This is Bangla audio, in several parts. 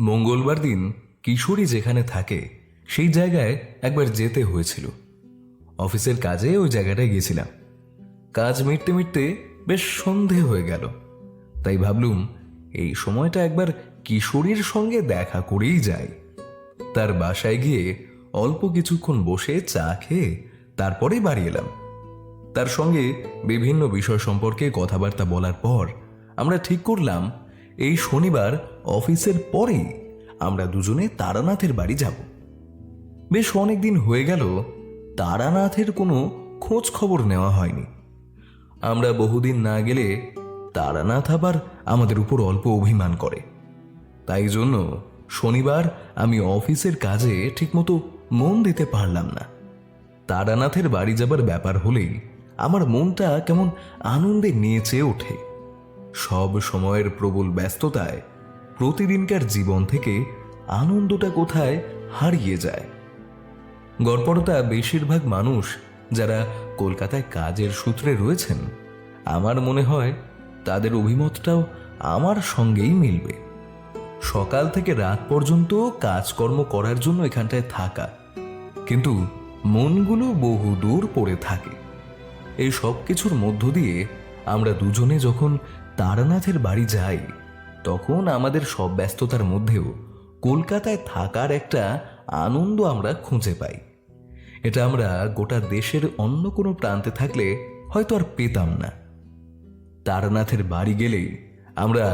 মঙ্গলবার দিন কিশোরী যেখানে থাকে সেই জায়গায় একবার যেতে হয়েছিল। অফিসের কাজে ওই জায়গাটায় গেছিলাম। কাজ মিটতে মিটতে বেশ সন্ধে হয়ে গেল, তাই ভাবলুম এই সময়টা একবার কিশোরীর সঙ্গে দেখা করেই যাই। তার বাসায় গিয়ে অল্প কিছুক্ষণ বসে চা খেয়ে তারপরেই বাড়ি এলাম। তার সঙ্গে বিভিন্ন বিষয় সম্পর্কে কথাবার্তা বলার পর আমরা ঠিক করলাম এই শনিবার অফিসের পরেই আমরা দুজনে তারানাথের বাড়ি যাব। বেশ অনেকদিন হয়ে গেল তারানাথের কোনো খোঁজ খবর নেওয়া হয়নি। আমরা বহুদিন না গেলে তারানাথ আবার আমাদের উপর অল্প অভিমান করে। তাই জন্য শনিবার আমি অফিসের কাজে ঠিকমতো মন দিতে পারলাম না। তারানাথের বাড়ি যাবার ব্যাপার হলেই আমার মনটা কেমন আনন্দে নেচে ওঠে। সব সময়ের প্রবল ব্যস্ততায় প্রতিদিনকার জীবন থেকে আনন্দটা কোথায় হারিয়ে যায়। গড়পড়তা বেশিরভাগ মানুষ যারা কলকাতায় কাজের সূত্রে রয়েছেন, আমার মনে হয় তাদের অভিমতটাও আমার সঙ্গেই মিলবে। সকাল থেকে রাত পর্যন্ত কাজকর্ম করার জন্য এখানটায় থাকা, কিন্তু মনগুলো বহু দূর পড়ে থাকে। এই সব কিছুর মধ্য দিয়ে আমরা দুজনে যখন তারানাথের বাড়ি যাই, তখন আমাদের সব ব্যস্ততার মধ্যেও কলকাতায় থাকার একটা আনন্দ আমরা খুঁজে পাই। এটা আমরা গোটা দেশের অন্য কোনো প্রান্তে থাকলে হয়তো আর পেতাম না। তারানাথের বাড়ি গেলেই আমরা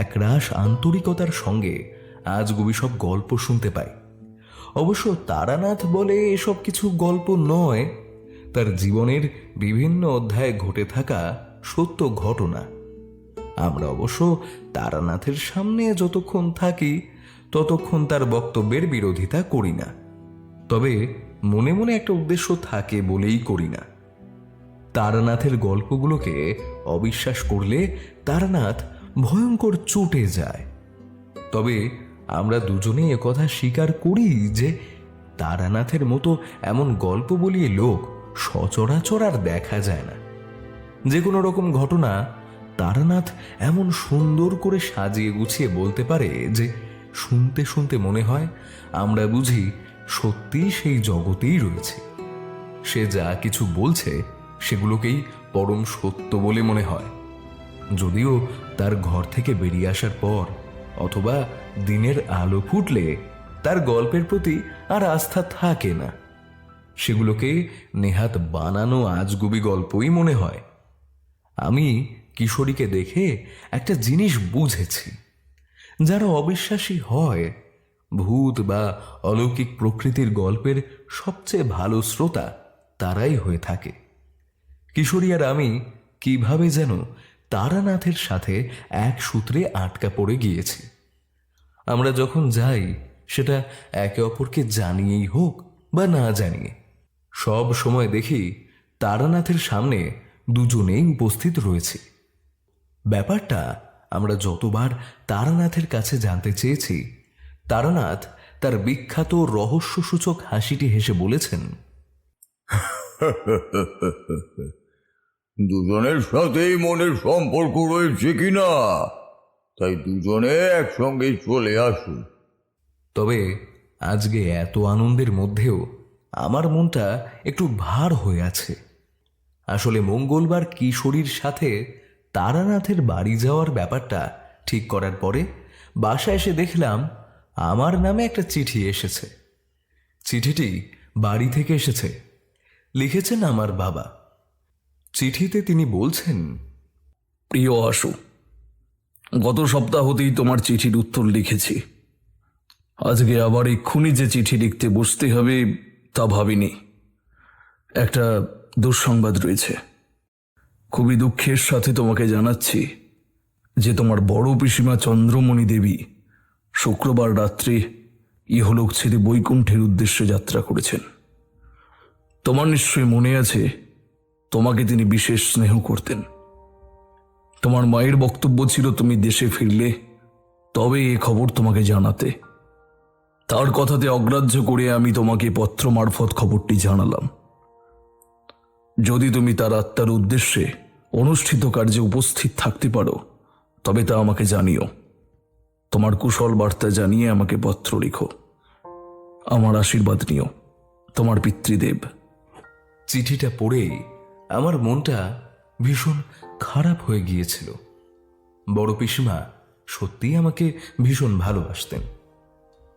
একরাশ আন্তরিকতার সঙ্গে আজগুবি সব গল্প শুনতে পাই। অবশ্য তারানাথ বলে এসব কিছু গল্প নয়, তার জীবনের বিভিন্ন অধ্যায়ে ঘটে থাকা সত্য ঘটনা। আমরা অবশ্য তারানাথের সামনে যতক্ষণ থাকি ততক্ষণ তার বক্তব্যের বিরোধিতা করি না, তবে মনে মনে একটা উদ্দেশ্য থাকে বলেই করি না। তারানাথের গল্পগুলোকে অবিশ্বাস করলে তারানাথ ভয়ঙ্কর চটে যায়। তবে আমরা দুজনেই একথা স্বীকার করি যে তারানাথের মতো এমন গল্প বলিয়ে লোক সচরাচর আর দেখা যায় না। যে কোনো রকম ঘটনা তারানাথ এমন সুন্দর করে সাজিয়ে গুছিয়ে বলতে পারে যে শুনতে শুনতে মনে হয় আমরা বুঝি সত্যি সেই জগতেই রয়েছে। সে যা কিছু বলছে সেগুলোকেই পরম সত্য বলে মনে হয়, যদিও তার ঘর থেকে বেরিয়ে আসার পর অথবা দিনের আলো ফুটলে তার গল্পের প্রতি আর আস্থা থাকে না। সেগুলোকে নেহাত বানানো আজগুবি গল্পই মনে হয়। আমি কিশোরীকে দেখে একটা জিনিস বুঝেছি, যারা অবিশ্বাসী হয়, ভূত বা অলৌকিক প্রকৃতির গল্পের সবচেয়ে ভালো শ্রোতা তারাই হয়ে থাকে। কিশোরী আর আমি কিভাবে যেন তারানাথের সাথে এক সূত্রে আটকা পড়ে গিয়েছি। আমরা যখন যাই সেটা একে অপরকে জানিয়েই হোক বা না জানিয়ে, সব সময় দেখি তারানাথের সামনে দুজনেই উপস্থিত রয়েছি। ব্যাপারটা আমরা যতবার তারানাথের কাছে জানতে চেয়েছি, তারানাথ তার বিখ্যাত রহস্যসূচক হাসিটি হেসে বলেছেন, দুজনের সাথেই মনের সম্পর্ক রয়েছে কিনা, তাই দুজনে একসঙ্গে চলে আসুন। তবে আজকে এত আনন্দের মধ্যেও আমার মনটা একটু ভার হয়ে আছে। আসলে মঙ্গলবার কিশোরীর সাথে তারানাথের বাড়ি যাওয়ার ব্যাপারটা ঠিক করার পরে বাসায় এসে দেখলাম আমার নামে একটা চিঠি এসেছে। চিঠিটি বাড়ি থেকে এসেছে, লিখেছেন আমার বাবা। চিঠিতে তিনি বলছেন, প্রিয় আশু, গত সপ্তাহতেই তোমার চিঠির উত্তর লিখেছি। আজকে আবার এক্ষুনি যে চিঠি লিখতে বসতে হবে তা ভাবিনি। একটা দুঃসংবাদ রয়েছে। খুবই দুঃখের সাথে তোমাকে জানাচ্ছি যে তোমার বড় পিসিমা চন্দ্রমণি দেবী শুক্রবার রাত্রে ইহলোক ছেড়ে বৈকুণ্ঠের উদ্দেশ্যে যাত্রা করেছেন। তোমার নিশ্চয়ই মনে আছে, তোমাকে তিনি বিশেষ স্নেহ করতেন। তোমার মায়ের বক্তব্য ছিল তুমি দেশে ফিরলে তবে এ খবর তোমাকে জানাতে। তার কথাতে অগ্রাহ্য করে আমি তোমাকে পত্র মারফত খবরটি জানালাম। যদি তুমি তার আত্মার উদ্দেশ্যে অনুষ্ঠিত কার্যে উপস্থিত থাকতে পারো তবে তা আমাকে জানিও। তোমার কুশল বার্তা জানিয়ে আমাকে পত্র লিখো। আমার আশীর্বাদ নিও, তোমার পিতৃদেব। চিঠিটা পড়ে আমার মনটা ভীষণ খারাপ হয়ে গিয়েছিল। বড় পিসিমা সত্যিই আমাকে ভীষণ ভালোবাসতেন।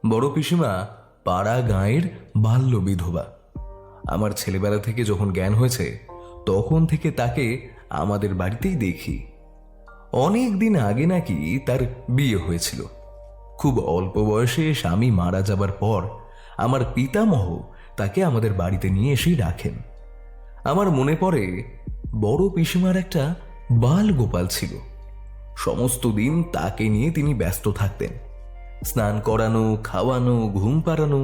বড় পিসিমা পাড়া গাঁয়ের বাল্য বিধবা। আমার ছেলেবেলা থেকে যখন জ্ঞান হয়েছে তখন থেকে তাকে আমাদের বাড়িতেই দেখি। অনেক দিন আগে নাকি তার বিয়ে হয়েছিল। খুব অল্প বয়সে স্বামী মারা যাবার পর আমার পিতামহ তাকে আমাদের বাড়িতে নিয়ে এসেই রাখেন। আমার মনে পড়ে বড় পিসিমার একটা বাল গোপাল ছিল। সমস্ত দিন তাকে নিয়ে তিনি ব্যস্ত থাকতেন। স্নান করানো, খাওয়ানো, ঘুম পাড়ানো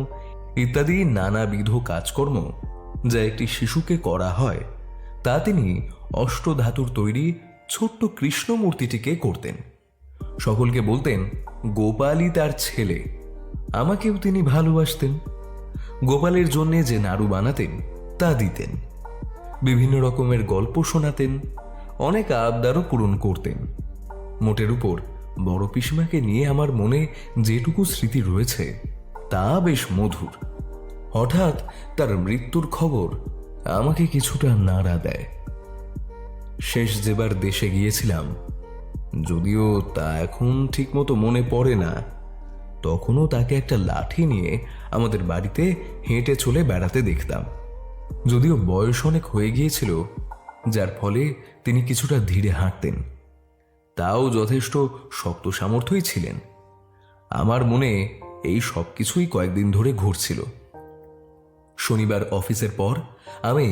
ইত্যাদি নানাবিধ কাজকর্ম যা একটি শিশুকে করা হয় তা তিনি অষ্টধাতুর তৈরি ছোট্ট কৃষ্ণ মূর্তিটিকে করতেন। সকলকে বলতেন গোপালই তার ছেলে। আমাকেও তিনি ভালোবাসতেন। গোপালের জন্যে যে নাড়ু বানাতেন তা দিতেন, বিভিন্ন রকমের গল্প শোনাতেন, অনেক আবদারও পূরণ করতেন। মোটের উপর বড় পিসিমাকে নিয়ে আমার মনে যেটুকু স্মৃতি রয়েছে তা বেশ মধুর। হঠাৎ তার মৃত্যুর খবর আমাকে কিছুটা নাড়া দেয়। শেষ যেবার দেশে গিয়েছিলাম, যদিও তা এখন ঠিকমতো মনে পড়ে না, তখনও তাকে একটা লাঠি নিয়ে আমাদের বাড়িতে হেঁটে চলে বেড়াতে দেখতাম। যদিও বয়স অনেক হয়ে গিয়েছিল, যার ফলে তিনি কিছুটা ধীরে হাঁটতেন, তাও যথেষ্ট শক্ত সামর্থ্যই ছিলেন। আমার মনে এই সব কিছুই কয়েকদিন ধরে ঘুরছিল। শনিবার অফিসের পর আমি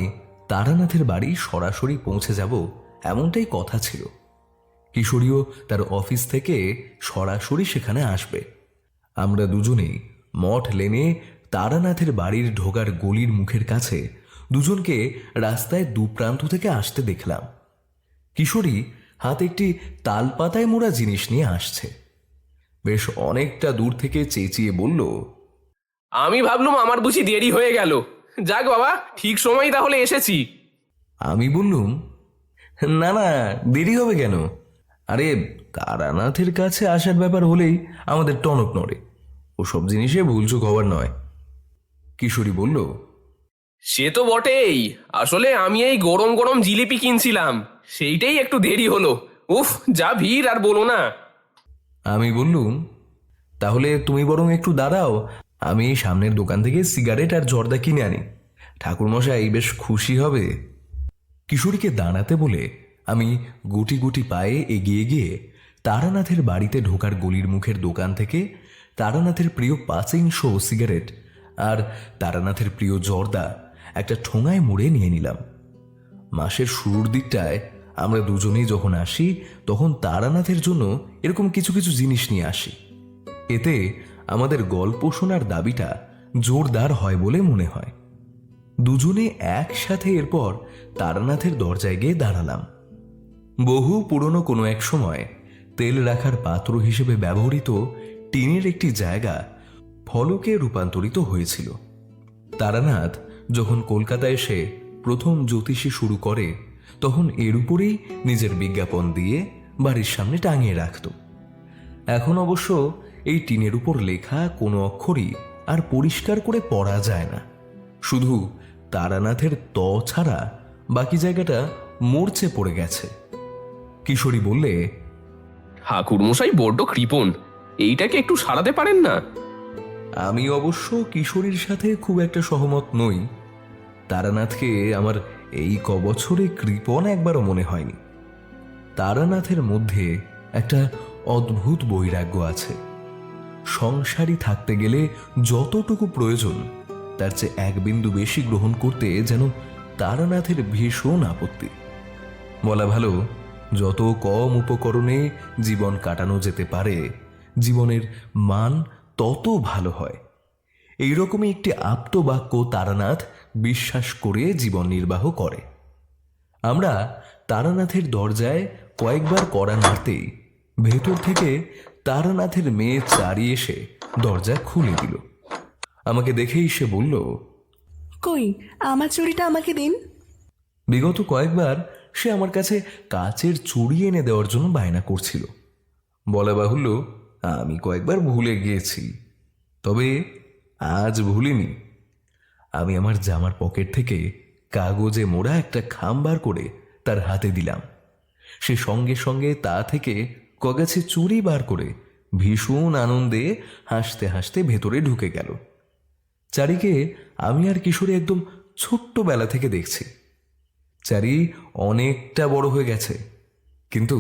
তারানাথের বাড়ি সরাসরি পৌঁছে যাব এমনটাই কথা ছিল। কিশোরীও তার অফিস থেকে সরাসরি সেখানে আসবে। আমরা দুজনেই মঠ লেনে তারানাথের বাড়ির ঢোকার গলির মুখের কাছে দুজনকে রাস্তায় দুপ্রান্ত থেকে আসতে দেখলাম। কিশোরী হাতে একটি তালপাতায় মোড়া জিনিস নিয়ে আসছে। বেশ অনেকটা দূর থেকে চেঁচিয়ে বলল, আমি ভাবলুম আমার বুঝি দেরি হয়ে গেল। যাক বাবা, ঠিক সময় তাহলে এসেছি। আমি বললুম, না না, দেরি হবে কেন? আরে তারানাথের কাছে আসার ব্যাপার হলেই আমাদের টনক নড়ে, ওসব জিনিসে ভুলচুক হওয়ার নয়। কিশোরী বলল, সে তো বটেই, আসলে আমি এই গরম গরম জিলিপি কিনছিলাম, সেইটাই একটু দেরি হলো। উফ, যা ভিড় আর বলো না। আমি বললুম, তাহলে তুমি বরং একটু দাঁড়াও, আমি সামনের দোকান থেকে সিগারেট আর জর্দা কিনে আনি, ঠাকুরমশাই বেশ খুশি হবে। কিশোরীকে দাঁড়াতে বলে আমি গুটি গুটি পায়ে এগিয়ে গিয়ে তারানাথের বাড়িতে ঢোকার গলির মুখের দোকান থেকে তারানাথের প্রিয় 500 সিগারেট আর তারানাথের প্রিয় জর্দা একটা ঠোঙায় মুড়ে নিয়ে নিলাম। মাসের শুরুর দিকটায় আমরা দুজনেই যখন আসি তখন তারানাথের জন্য এরকম কিছু কিছু জিনিস নিয়ে আসি। এতে আমাদের গল্প শোনার দাবিটা জোরদার হয় বলে মনে হয়। দুজনে একসাথে এরপর তারানাথের দরজায় গিয়ে দাঁড়ালাম। বহু পুরনো কোনো এক সময় তেল রাখার পাত্র হিসেবে ব্যবহৃত টিনের একটি জায়গা ফলকে রূপান্তরিত হয়েছিল। তারানাথ যখন কলকাতায় এসে প্রথম জ্যোতিষী শুরু করে তখন এর উপরেই নিজের বিজ্ঞাপন দিয়ে বাড়ির সামনে টাঙিয়ে রাখত। এখন অবশ্য এই টিনের উপর লেখা কোনো অক্ষরই আর পরিষ্কার করে পড়া যায় না, শুধু তারানাথের ত ছাড়া বাকি জায়গাটা মরচে পড়ে গেছে। কিশোরী বললে, ঠাকুরমশাই বড্ড কৃপণ, এইটাকে একটু সারাতে পারেন না? আমি অবশ্য কিশোরীর সাথে খুব একটা সহমত নই। তারানাথকে আমার এই কবছরে কৃপণ একবারও মনে হয়নি। তারানাথের মধ্যে একটা অদ্ভুত বৈরাগ্য আছে। সংসারী থাকতে গেলে যতটুকু প্রয়োজন তার চেয়ে এক বিন্দু বেশি গ্রহণ করতে যেন তারানাথের ভীষণ আপত্তি। বলা ভালো, যত কম উপকরণে জীবন কাটানো যেতে পারে জীবনের মান তত ভালো হয়। এইরকমই একটি আপ্তবাক্য তারানাথ বিশ্বাস করে জীবন নির্বাহ করে। আমরা তারানাথের দরজায় কয়েকবার কড়া নাড়তেই ভেতর থেকে তারানাথের মেয়ে চারি এসে দরজা খুলে দিল। আমাকে দেখেই সে বলল, কই আমার চুড়িটা আমাকে দিন। বিগত কয়েকবার সে আমার কাছে কাচের চুড়ি এনে দেওয়ার জন্য বায়না করছিল। বলা বাহুল্য, আমি কয়েকবার ভুলে গিয়েছি, তবে আজ ভুলিনি। আমি আমার জামার পকেট থেকে কাগজে মোড়া একটা খাম বার করে তার হাতে দিলাম। সে সঙ্গে সঙ্গে তা থেকে কগাছে চুড়ি বার করে ভীষণ আনন্দে হাসতে হাসতে ভেতরে ঢুকে গেল। চারিকে আমি আর কিশোরী একদম ছোট্টবেলা থেকে দেখছি। চারি অনেকটা বড় হয়ে গেছে, কিন্তু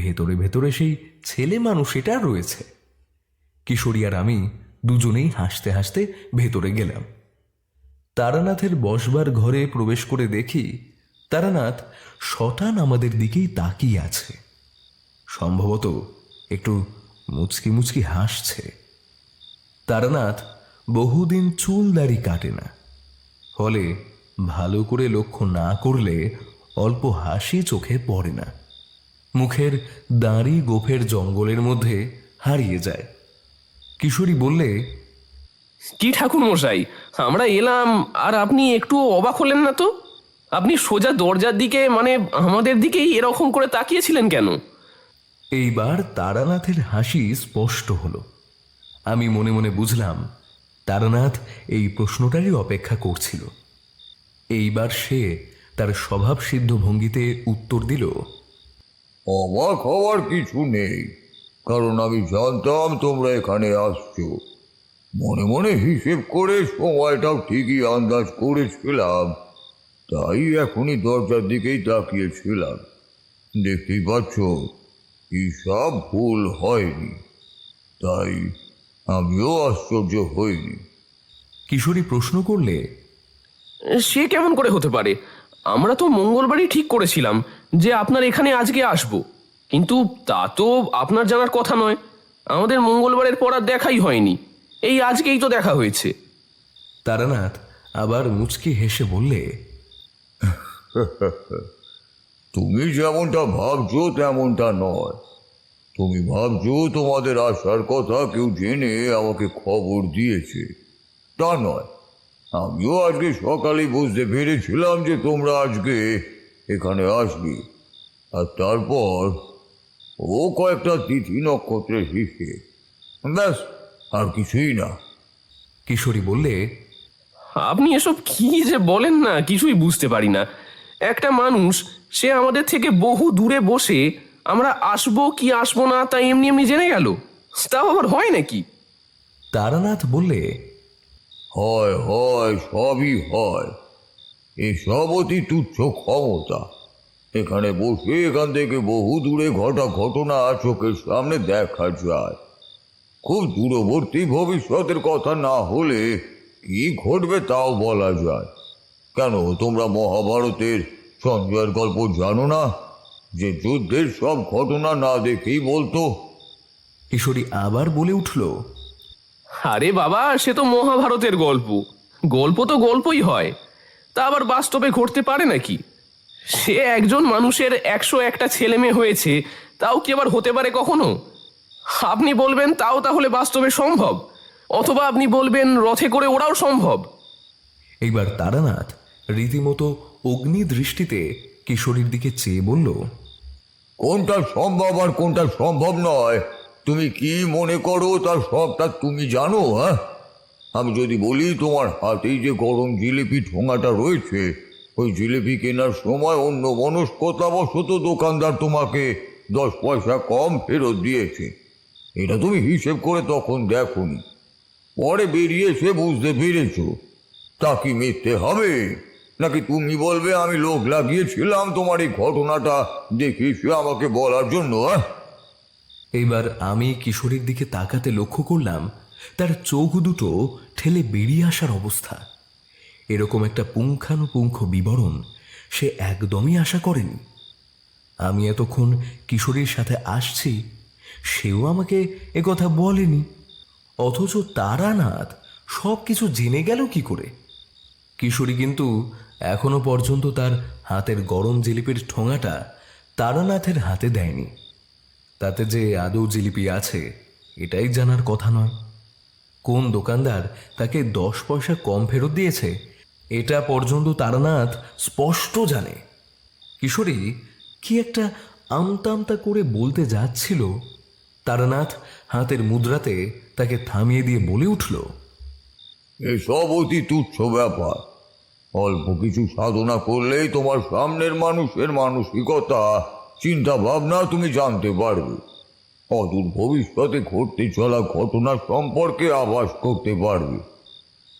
ভেতরে ভেতরে সেই ছেলে মানুষ এটা রয়েছে। কিশোরী আর আমি দুজনেই হাসতে হাসতে ভেতরে গেলাম। তারানাথের বসবার ঘরে প্রবেশ করে দেখি তারানাথ শটান আমাদের দিকেই তাকিয়ে আছে। সম্ভবত একটু মুচকি মুচকি হাসছে। তারানাথ বহুদিন চুল দাড়ি কাটে না, ফলে ভালো করে লক্ষ্য না করলে অল্প হাসি চোখে পড়ে না। মুখের দাড়ি গোফের জঙ্গলের মধ্যে হারিয়ে যায়। কিশোরী বললে, কি ঠাকুর মশাই, আমরা এলাম আর আপনি একটু অবাক হলেন না তো? আপনি সোজা দরজার দিকে, মানে আমাদের দিকেই এরকম করে তাকিয়েছিলেন কেন? এইবার তারানাথের হাসি স্পষ্ট হলো। আমি মনে মনে বুঝলাম তারানাথ এই প্রশ্নটারই অপেক্ষা করছিল। এইবার সে তার স্বভাবসিদ্ধ ভঙ্গিতে উত্তর দিল, অবাক হওয়ার কিছু নেই, কারণ আমি জানতাম তোমরা এখানে আসছো। মনে মনে হিসেব করে সময়টাও ঠিকই আন্দাজ করেছিলাম, তাই এখনই দরজার দিকেই তাকিয়েছিলাম। দেখতেই পাচ্ছ হিসাব ভুল হয়নি, তাই আমিও আশ্চর্য হইনি। কিশোরী প্রশ্ন করলে, সে কেমন করে হতে পারে? আমরা তো মঙ্গলবারই ঠিক করেছিলাম যে আপনার এখানে আজকে আসব, কিন্তু তা তো আপনার জানার কথা নয়। আমাদের মঙ্গলবারের পর আর দেখাই হয়নি, এই আজকেই তো দেখা হয়েছে। তারানাথ আবার মুচকি হেসে বললে, তুমি যেমনটা ভাবছো তেমনটা নয়। তুমি ভাবছো তোমাদের আসার কথা কেউ জেনে আমাকে খবর দিয়েছে, তা নয়। আমিও আজকে সকালেই বুঝতে পেরেছিলাম যে তোমরা আজকে এখানে আসবে, আর তারপর ও কয়েকটা তিথি নক্ষত্রের হিসেবে, ব্যাস, আর কিছুই না। কিশোরী বললে, আপনি এসব কি যে বলেন না, কিছুই বুঝতে পারি না। একটা মানুষ, সে আমাদের থেকে বহু দূরে বসে আমরা আসবো কি আসবো না তা এমনি এমনি জেনে গেল, তাও আবার হয় নাকি? তারানাথ বললে, হয় হয়, সবই হয়। এসব অতি তুচ্ছ ক্ষমতা। এখানে বসে এখান থেকে বহু দূরে ঘটা ঘটনা চোখের সামনে দেখা যায়। খুব দূরবর্তী ভবিষ্যতের কথা না হলে কি ঘটবে তাও বলা যায়। কেন, তোমরা মহাভারতের সঞ্জয়ের গল্প জানো না, যে যুদ্ধের সব ঘটনা না দেখেই বলতো? কিশোরী আবার বলে উঠল, আরে বাবা, সে তো মহাভারতের গল্প, গল্প তো গল্পই হয়, তা আবার বাস্তবে ঘটতে পারে নাকি? সে একজন মানুষের 101টা ছেলে মেয়ে হয়েছে, তাও কি আবার হতে পারে কখনো? আপনি বলবেন তাও তাহলে বাস্তবে সম্ভব, অথবা আপনি বলবেন রথে করে ওরাও সম্ভব। এইবার তারানাথ রীতিমতো অগ্নি দৃষ্টিতে কিশোরীর দিকে চেয়ে বলল, কোনটা সম্ভব আর কোনটা সম্ভব নয় তুমি কি মনে করো তার সবটা তুমি জানো? হ্যাঁ, আমি যদি বলি তোমার হাতেই যে গরম জিলিপি ঠোঙাটা রয়েছে, ওই জিলিপি কেনার সময় অন্য মনস্কতাবশত দোকানদার তোমাকে 10 পয়সা কম ফেরত দিয়েছে, এটা তুমি হিসেব করে তখন দেখোনি, পরে বেরিয়ে এসে বুঝতে পেরেছ, তা কি মিথ্যে হবে? নাকি তুমি বলবে আমি লোক লাগিয়েছিলাম তোমার এই ঘটনাটা দেখিস আমাকে বলার জন্য? হ্যাঁ, এইবার আমি কিশোরীর দিকে তাকাতে লক্ষ্য করলাম তার চোখ দুটো ঠেলে বেরিয়ে আসার অবস্থা। এরকম একটা পুঙ্খানুপুঙ্খ বিবরণ সে একদমই আশা করেনি। আমি এতক্ষণ কিশোরীর সাথে আসছি, সেও আমাকে একথা বলেনি, অথচ তারানাথ সব কিছু জেনে গেল কি করে? কিশোরী কিন্তু এখনো পর্যন্ত তার হাতের গরম জিলিপির ঠোঙাটা তারানাথের হাতে দেয়নি। তাতে যে আদৌ জিলিপি আছে এটাই জানার কথা নয়। কোন দোকানদার তাকে 10 পয়সা কম ফেরত দিয়েছে এটা পর্যন্ত তারানাথ স্পষ্ট জানে। কিশোরী কি একটা আমতা আমতা করে বলতে যাচ্ছিল, তারানাথ হাতের মুদ্রাতে তাকে থামিয়ে দিয়ে বলে উঠল, এসব অতি তুচ্ছ ব্যাপার। অল্প কিছু সাধনা করলেই তোমার সামনের মানুষের মানসিকতা, চিন্তা ভাবনা তুমি জানতে পারবে। অদূর ভবিষ্যতে ঘটতে চলা ঘটনা সম্পর্কে আভাস করতে পারবে।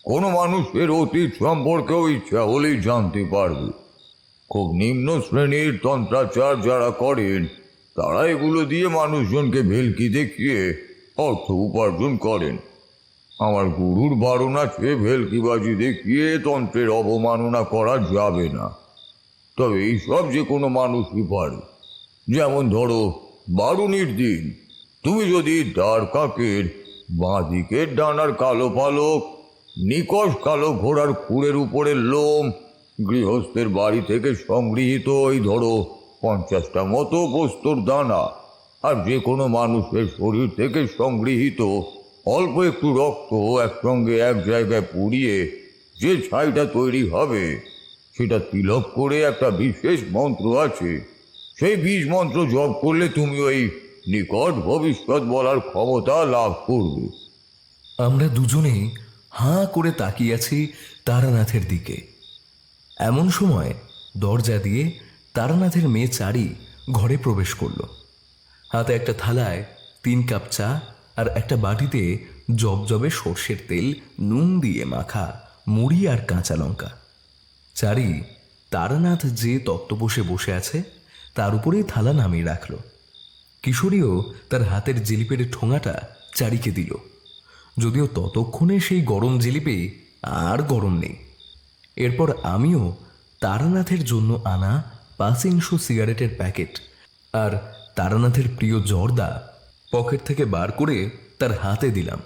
কোনো মানুষের অতীত সম্পর্কেও ইচ্ছা হলেই জানতে পারবে। খুব নিম্ন শ্রেণীর তন্ত্রাচার যারা করেন, তারা এগুলো দিয়ে মানুষজনকে ভেলকি দেখিয়ে অর্থ উপার্জন করেন। আমার গুরুর বারণ আছে, ভেলকিবাজি দেখিয়ে তন্ত্রের অবমাননা করা যাবে না। তবে এইসব যে কোনো মানুষই পারে। যেমন ধরো, বারুণীর দিন তুমি যদি দ্বার কাকের বাঁ দিকের ডানার কালো পালক, নিকষ কালো ঘোড়ার খুরের উপরের লোম, গৃহস্থের বাড়ি থেকে সংগৃহীত ওই ধরো 50টা মতো পোস্তর দানা, আর যে কোনো মানুষের শরীর থেকে সংগৃহীত অল্প একটু রক্ত একসঙ্গে এক জায়গায় পুড়িয়ে যে ছাইটা তৈরি হবে, সেটা তিলক করে একটা বিশেষ মন্ত্র আছে। সেই বীজ মন্ত্র জপ করলে তুমি ওই নিকট ভবিষ্যৎ বলার ক্ষমতা লাভ করবে। আমরা দুজনেই হাঁ করে তাকিয়ে আছি তারানাথের দিকে। এমন সময় দরজা দিয়ে তারানাথের মেয়ে চারি ঘরে প্রবেশ করল। হাতে একটা থালায় 3 কাপ চা আর একটা বাটিতে জবজবে সর্ষের তেল নুন দিয়ে মাখা মুড়ি আর কাঁচা লঙ্কা। চারি তারানাথ যে তক্তপোষে বসে আছে তার উপরেই থালা নামিয়ে রাখল। কিশোরীও তার হাতের জিলিপের ঠোঙাটা চারিকে দিল, যদিও ততক্ষণে সেই গরম জিলিপি আর গরম নেই। এরপর আমিও তারানাথের জন্য আনা 500 সিগারেটের প্যাকেট আর তারানাথের প্রিয় জর্দা পকেট থেকে বার করে তার হাতে দিলাম।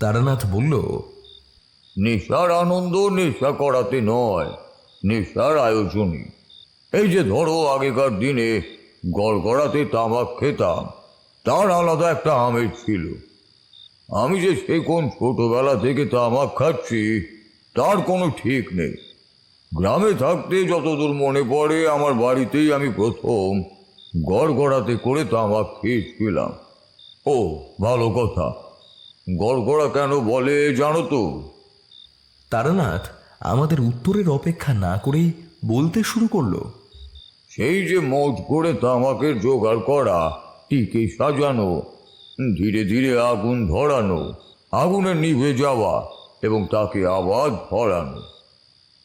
তারানাথ বলল, নেশার আনন্দ নেশা করাতে নয়, নেশার আয়োজনে। এই যে ধরো, আগেকার দিনে গড়গড়াতে তামাক খেতাম, তার আলাদা একটা আমেজ ছিল। আমি যে সে কোন ছোটবেলা থেকে তামাক খাচ্ছি তার কোনো ঠিক নেই। গ্রামে থাকতে যতদূর মনে পড়ে, আমার বাড়িতেই আমি প্রথম গড়গড়াতে করে তামাক খেয়েছিলাম। ও ভালো কথা, গড়গড়া কেন বলে জানো তো? তারানাথ আমাদের উত্তরের অপেক্ষা না করেই বলতে শুরু করলো, সেই যে মজ করে তামাকের জোগাড় করা, টিকে সাজানো, ধীরে ধীরে আগুন ধরানো, আগুনে নিভে যাওয়া এবং তাকে আবার ধরানো,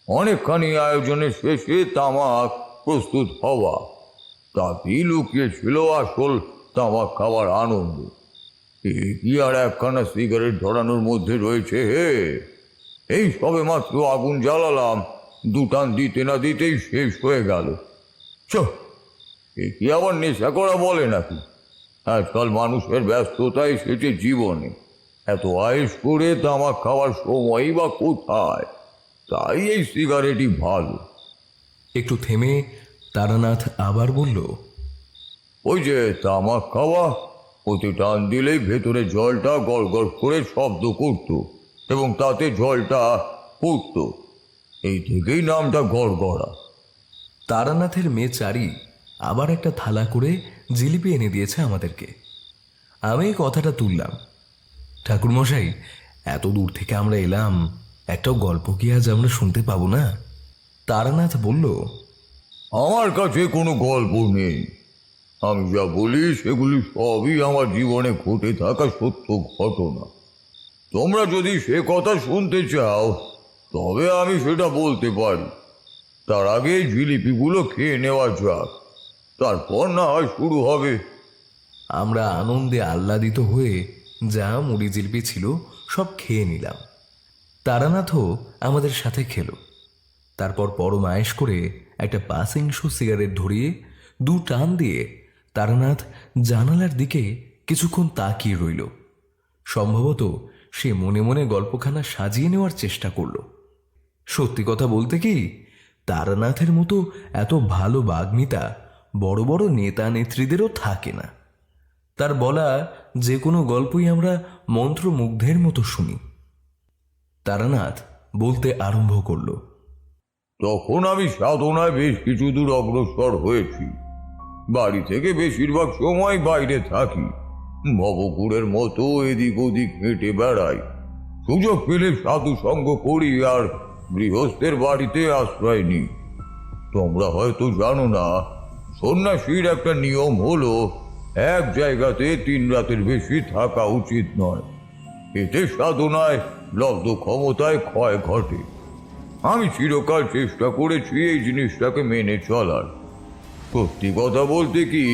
অনেকখানি আয়োজনের শেষে তামাক প্রস্তুত হওয়া, তাতেই লুকিয়ে ছিল আসল তামাক খাওয়ার আনন্দ। এ কি আর একখানা সিগারেট ধরানোর মধ্যে রয়েছে হে? এই সবে মাত্র আগুন জ্বালালাম, 2 টান দিতে না দিতেই শেষ হয়ে গেল। এ কি আবার নেশা করা বলে নাকি? আজকাল মানুষের ব্যস্ততা এসেছে জীবনে, এত আয়েস করে তামাক খাওয়ার সময়ই বা কোথায়? তাই এই সিগারেটই ভালো। একটু থেমে তারানাথ আবার বলল, ওই যে তামাক খাওয়া, ওতে টান দিলেই ভেতরে জলটা গড়গড় করে শব্দ করত এবং তাতে জলটা পড়ত, এই থেকেই নামটা গড়গড়া। তারানাথের মেয়ে চারি আবার একটা থালা করে জিলিপি এনে দিয়েছে আমাদেরকে। আমি এই কথাটা তুললাম, ঠাকুরমশাই, এত দূর থেকে আমরা এলাম, একটাও গল্প কি আজ আমরা শুনতে পাবো না? তারানাথ বলল, আমার কাছে কোনো গল্প নেই। আমি যা বলি সেগুলি সবই আমার জীবনে ঘটে থাকা সত্য ঘটনা। তোমরা যদি সে কথা শুনতে চাও তবে আমি সেটা বলতে পারি। তার আগে জিলিপিগুলো খেয়ে নেওয়া যাক, তারপর না হয় শুরু হবে। আমরা আনন্দে আহ্লাদিত হয়ে যা মুড়ি জিলিপি ছিল সব খেয়ে নিলাম। তারানাথও আমাদের সাথে খেলো। তারপর পরম আয়েশ করে একটা 500 সিগারেট ধরিয়ে 2 টান দিয়ে তারানাথ জানালার দিকে কিছুক্ষণ তাকিয়ে রইল। সম্ভবত সে মনে মনে গল্পখানা সাজিয়ে নেওয়ার চেষ্টা করল। সত্যি কথা বলতে কি, তারানাথের মতো এত ভালো বাগ্মিতা বড় বড় নেতা নেত্রীদেরও থাকে না। তার বলা যে কোনো গল্পই আমরা মন্ত্রমুগ্ধের মতো শুনি। তারানাথ বলতে আরম্ভ করল, তখন আমি সাধনায় বেশ কিছু দূর অগ্রসর হয়েছি। বাড়ি থেকে বেশিরভাগ সময় বাইরে থাকি। ভবঘুরের মতো এদিক ওদিক হেঁটে বেড়াই, সুযোগ পেলে সাধু সঙ্গ করি আর গৃহস্থের বাড়িতে আশ্রয় নিই। তোমরা হয়তো জানো না, সন্ন্যাসীর একটা নিয়ম হলো এক জায়গাতে 3 রাতের বেশি থাকা উচিত নয়। এতে সাধনায় লব্ধ ক্ষমতায় ক্ষয় ঘটে। আমি চিরকাল চেষ্টা করেছি এই জিনিসটাকে মেনে চলার। সত্যি কথা বলতে কি,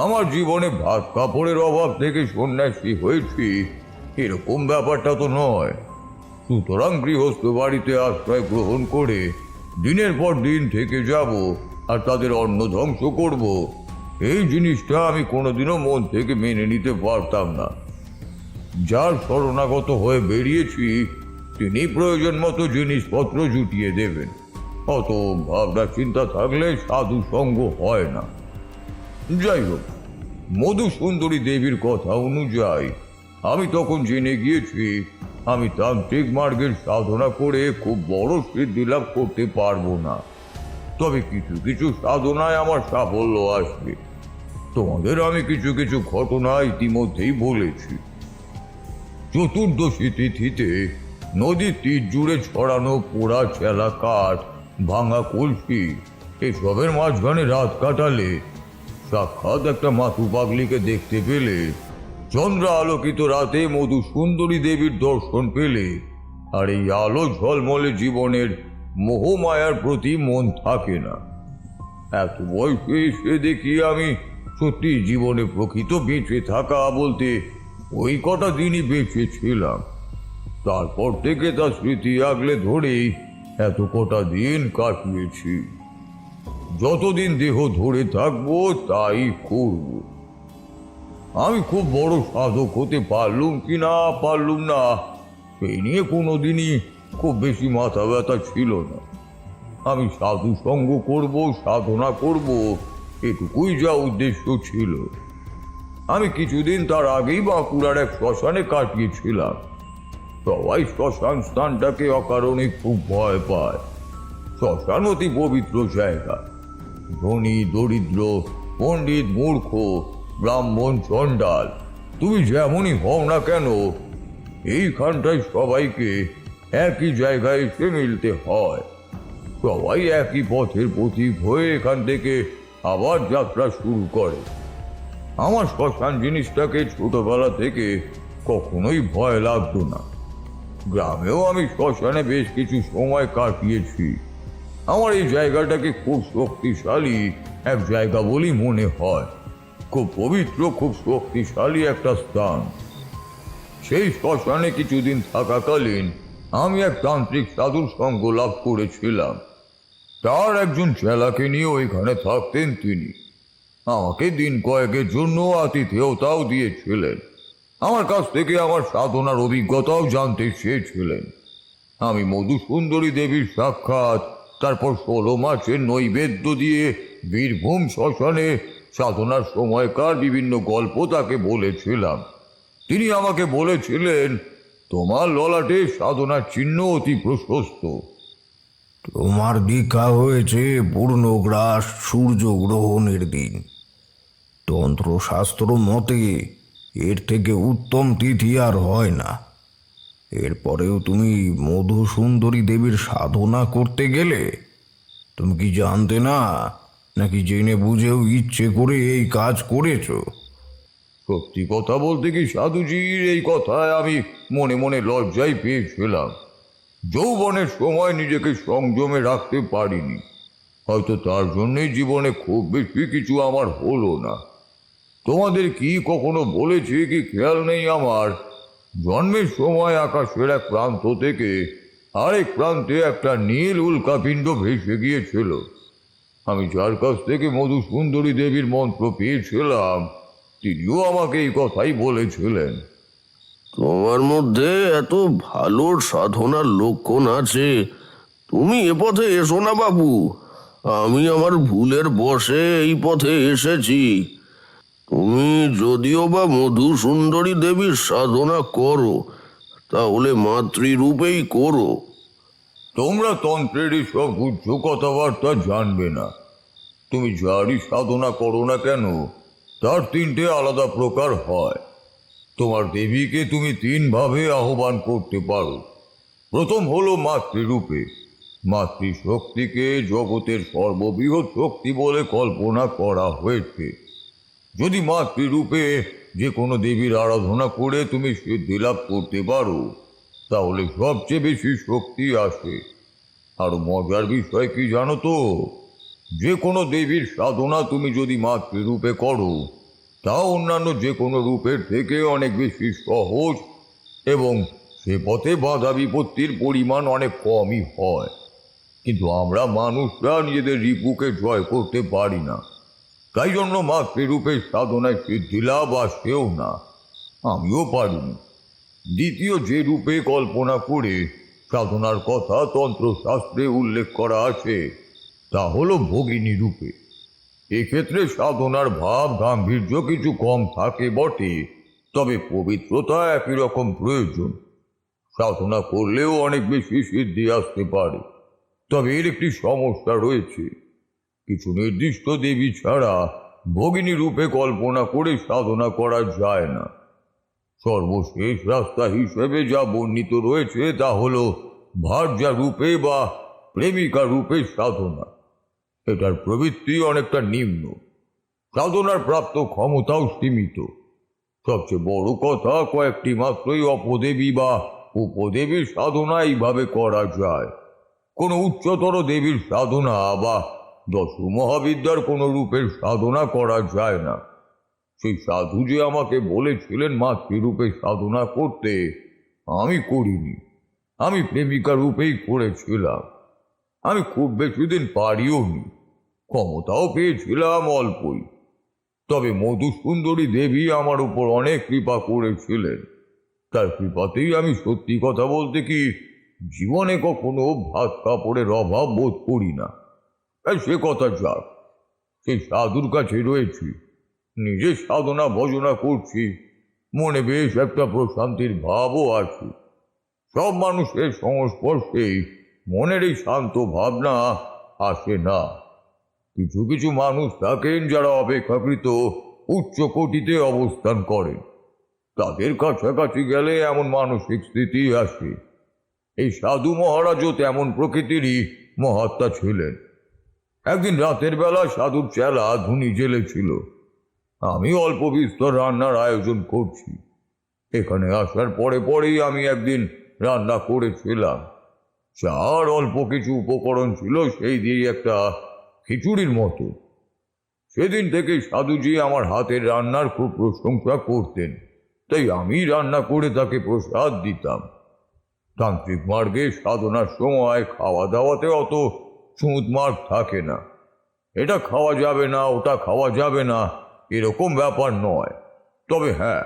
আমার জীবনে ভাত কাপড়ের অভাব থেকে সন্ন্যাসী হয়েছি এরকম ব্যাপারটা তো নয়। সুতরাং গৃহস্থ বাড়িতে আশ্রয় গ্রহণ করে দিনের পর দিন থেকে যাব আর তাদের অন্ন ধ্বংস করব, এই জিনিসটা আমি কোনোদিনও মন থেকে মেনে নিতে পারতাম না। যার শরণাগত হয়ে বেরিয়েছি তিনি প্রয়োজন মতো জিনিসপত্র জুটিয়ে দেবেন। অত ভাবনা চিন্তা থাকলে সাধু সঙ্গ হয় না। যাই হোক, মধুসুন্দরী দেবীর কথা অনুযায়ী আমি তখন জেনে গিয়েছি আমি তান্ত্রিক মার্গের সাধনা করে খুব বড় সিদ্ধি লাভ করতে পারবো না। তবে কিছু কিছু সাধনায় আমার সাফল্য আসবে। তোমাদের আমি কিছু কিছু ঘটনা ইতিমধ্যেই বলেছি। চতুর্দশী তিথিতে নদীর তীর জুড়ে ছড়ানো পোড়া চেলা কাঠ, ভাঙা কলসি এসবের মাঝখানে রাত কাটালে সাক্ষাৎ একটা মাথু পাগলিকে দেখতে পেলে, চন্দ্র আলোকিত রাতে মধুসুন্দরী দেবীর দর্শন পেলে, আর এই আলো ঝলমলে জীবনের মোহমায়ার প্রতি মন থাকে না। এত বয়সে এসে দেখি আমি সত্যি জীবনে প্রকৃত বেঁচে থাকা বলতে ওই কটা দিনই বেঁচে ছিলাম। তারপর থেকে তার স্মৃতি আগলে ধরেই এত কটা দিন কাটিয়েছি। যতদিন দেহ ধরে থাকবো তাই করব। আমি খুব বড় সাধক হতে পারলুম কি না পারলুম না এই নিয়ে কোনোদিনই খুব বেশি মাথা ব্যথা ছিল না। আমি সাধু সঙ্গ করব, সাধনা করব, এটুকুই যা উদ্দেশ্য ছিল। আমি কিছুদিন তার আগেই বাঁকুড়ার এক শ্মশানে কাটিয়েছিলাম। সবাই শ্মশান স্থানটাকে অকারণে খুব ভয় পায়। শ্মশান অতি পবিত্র জায়গা। ধনী দরিদ্র, পণ্ডিত মূর্খ, ব্রাহ্মণ চণ্ডাল, তুমি যেমনই হও না কেন, এইখানটায় সবাইকে একই জায়গায় এসে মিলতে হয়। সবাই একই পথের পথিক হয়ে এখান থেকে আবার যাত্রা শুরু করে। আমার শ্মশান জিনিসটাকে ছোটবেলা থেকে কখনোই ভয় লাগতো না। গ্রামেও আমি শ্মশানে বেশ কিছু সময় কাটিয়েছি। আমার এই জায়গাটাকে খুব শক্তিশালী এক জায়গা বলেই মনে হয়। খুব পবিত্র, খুব শক্তিশালী একটা স্থান। সেই শ্মশানে কিছুদিন থাকাকালীন আমি এক তান্ত্রিক সাধুর সঙ্গ লাভ করেছিলাম। তার একজন চেলাকে নিয়ে ওইখানে থাকতেন তিনি। আমাকে দিন কয়েকের জন্য আতিথেয়তাও দিয়েছিলেন। আমার কাছ থেকে আমার সাধনার অভিজ্ঞতাও জানতে চেয়েছিলেন। আমি মধুসুন্দরী দেবীর সাক্ষাৎ, তারপর 16 মাসের নৈবেদ্য দিয়ে বীরভূম শ্মশানে সাধনার সময়কার বিভিন্ন গল্প তাকে বলেছিলাম। তিনি আমাকে বলেছিলেন, তোমার ললাটে সাধনার চিহ্ন অতি প্রশস্ত। তোমার দীক্ষা হয়েছে পূর্ণগ্রাস সূর্যগ্রহণের দিন। তন্ত্রশাস্ত্র মতে এর থেকে উত্তম তিথি আর হয় না। এরপরেও তুমি মধুসুন্দরী দেবীর সাধনা করতে গেলে? তুমি কি জানতে না, নাকি জেনে বুঝেও ইচ্ছে করে এই কাজ করেছো? সত্যি কথা বলতে কি সাধুজির এই কথায় আমি মনে মনে লজ্জাই পেয়েছিলাম। যৌবনের সময় নিজেকে সংযমে রাখতে পারিনি। হয়তো তার জন্যই জীবনে খুব বেশি কিছু আমার হলো না। তোমাদের কি কখনো বলেছি কি খেয়াল নেই আমার, জন্মের সময় আকাশের এক প্রান্ত থেকে আরেক প্রান্তে একটা নীল উল্কাপিণ্ড ভেসে গিয়েছিল। আমি যার কাছ থেকে মধুসুন্দরী দেবীর মন্ত্র পেয়েছিলাম তিনিও আমাকে এই কথাই বলেছিলেন। তোমার মধ্যে এত ভালো সাধনার লক্ষণ আছে, তুমি এ পথে এসো না বাবু। আমি আমার ভুলের বশে এই পথে এসেছি। তুমি যদিও বা মধুসুন্দরী দেবীর সাধনা করো, তাহলে মাতৃরূপেই করো। তোমরা তন্ত্রের সব গুচ্ছ কথাবার্তা জানবে না। তুমি যারই সাধনা করো না কেন, তার 3টে আলাদা প্রকার হয়। তোমার দেবীকে তুমি 3ভাবে আহ্বান করতে পারো। প্রথম হলো মাতৃরূপে। মাতৃশক্তিকে জগতের সর্ববৃহৎ শক্তি বলে কল্পনা করা হয়েছে। যদি মাতৃরূপে যে কোনো দেবীর আরাধনা করে তুমি সিদ্ধি লাভ করতে পারো, তাহলে সবচেয়ে বেশি শক্তি আসে। আর মজার বিষয় কি জানো তো, যে কোনো দেবীর সাধনা তুমি যদি মাতৃরূপে করো, তা অন্যান্য যে কোনো রূপের থেকে অনেক বেশি সহজ এবং সে পথে বাধা বিপত্তির পরিমাণ অনেক কমই হয়। কিন্তু আমরা মানুষরা নিজেদের রিপুকে জয় করতে পারি না, তাই জন্য মাতৃরূপের সাধনায় সিদ্ধি লাভ আসেও না, আমিও পারিনি। দ্বিতীয় যে রূপে কল্পনা করে সাধনার কথা তন্ত্রশাস্ত্রে উল্লেখ করা আছে, তা হলো ভগিনী রূপে। এক্ষেত্রে সাধনার ভাব গাম্ভীর্য কিছু কম থাকে বটে, তবে পবিত্রতা একই রকম প্রয়োজন। সাধনা করলেও অনেক বেশি সিদ্ধি আসতে পারে, তবে এর একটি সমস্যা রয়েছে। কিছু নির্দিষ্ট দেবী ছাড়া ভগিনী রূপে কল্পনা করে সাধনা করা যায় না। সর্বশেষ রাস্তা হিসেবে যা বর্ণিত রয়েছে তা হল ভার্যা রূপে বা প্রেমিকা রূপে সাধনা। এটার প্রবৃত্তি অনেকটা নিম্ন, সাধনার প্রাপ্ত ক্ষমতাও সীমিত। সবচেয়ে বড় কথা, কয়েকটি মাত্রই অপদেবী বা উপদেবীর সাধনা এইভাবে করা যায়। কোনো উচ্চতর দেবীর সাধনা বা 10 মহাবিদ্যার কোনো রূপের সাধনা করা যায় না। সেই সাধু যে আমাকে বলেছিলেন মাতৃরূপে সাধনা করতে, আমি করিনি। আমি প্রেমিকা রূপেই করেছিলাম। আমি খুব বেশি দিন পারিও নি, ক্ষমতাও পেয়েছিলাম অল্পই। তবে মধুসুন্দরী দেবী আমার উপর অনেক কৃপা করেছিলেন। তার কৃপাতেই আমি সত্যি কথা বলতে কি জীবনে কখনো ভাত কাপড়ের অভাব বোধ করি না। সে কথা যাক, সেই সাধুর কাছে রয়েছি, নিজে সাধনা ভজনা করছি, মনে বেশ একটা প্রশান্তির ভাবও আছে। সব মানুষের সংস্পর্শেই মনের এই শান্ত ভাবনা আসে না। কিছু কিছু মানুষ থাকেন যারা অপেক্ষাকৃত উচ্চ কোটিতে অবস্থান করেন। তাদের কাছাকাছি গেলে এমন মানসিক স্থিতি আসে। এই সাধু মহারাজও তেমন প্রকৃতিরই মহাত্মা ছিলেন। একদিন রাতের বেলা সাধুর চেলা ধুনি জ্বেলেছিল। আমি অল্প বিস্তর রান্নার আয়োজন করছি। এখানে আসার পরে পরেই আমি একদিন রান্না করেছিলাম। চার অল্প কিছু উপকরণ ছিল, সেই দিয়েই একটা খিচুড়ির মতো। সেদিন থেকে সাধুজি আমার হাতের রান্নার খুব প্রশংসা করতেন, তাই আমি রান্না করে তাকে প্রসাদ দিতাম। তান্ত্রিক মার্গে সাধনার সময় খাওয়া দাওয়াতে অত ছুঁত মার্গ থাকে না। এটা খাওয়া যাবে না, ওটা খাওয়া যাবে না, এরকম ব্যাপার নয়। তবে হ্যাঁ,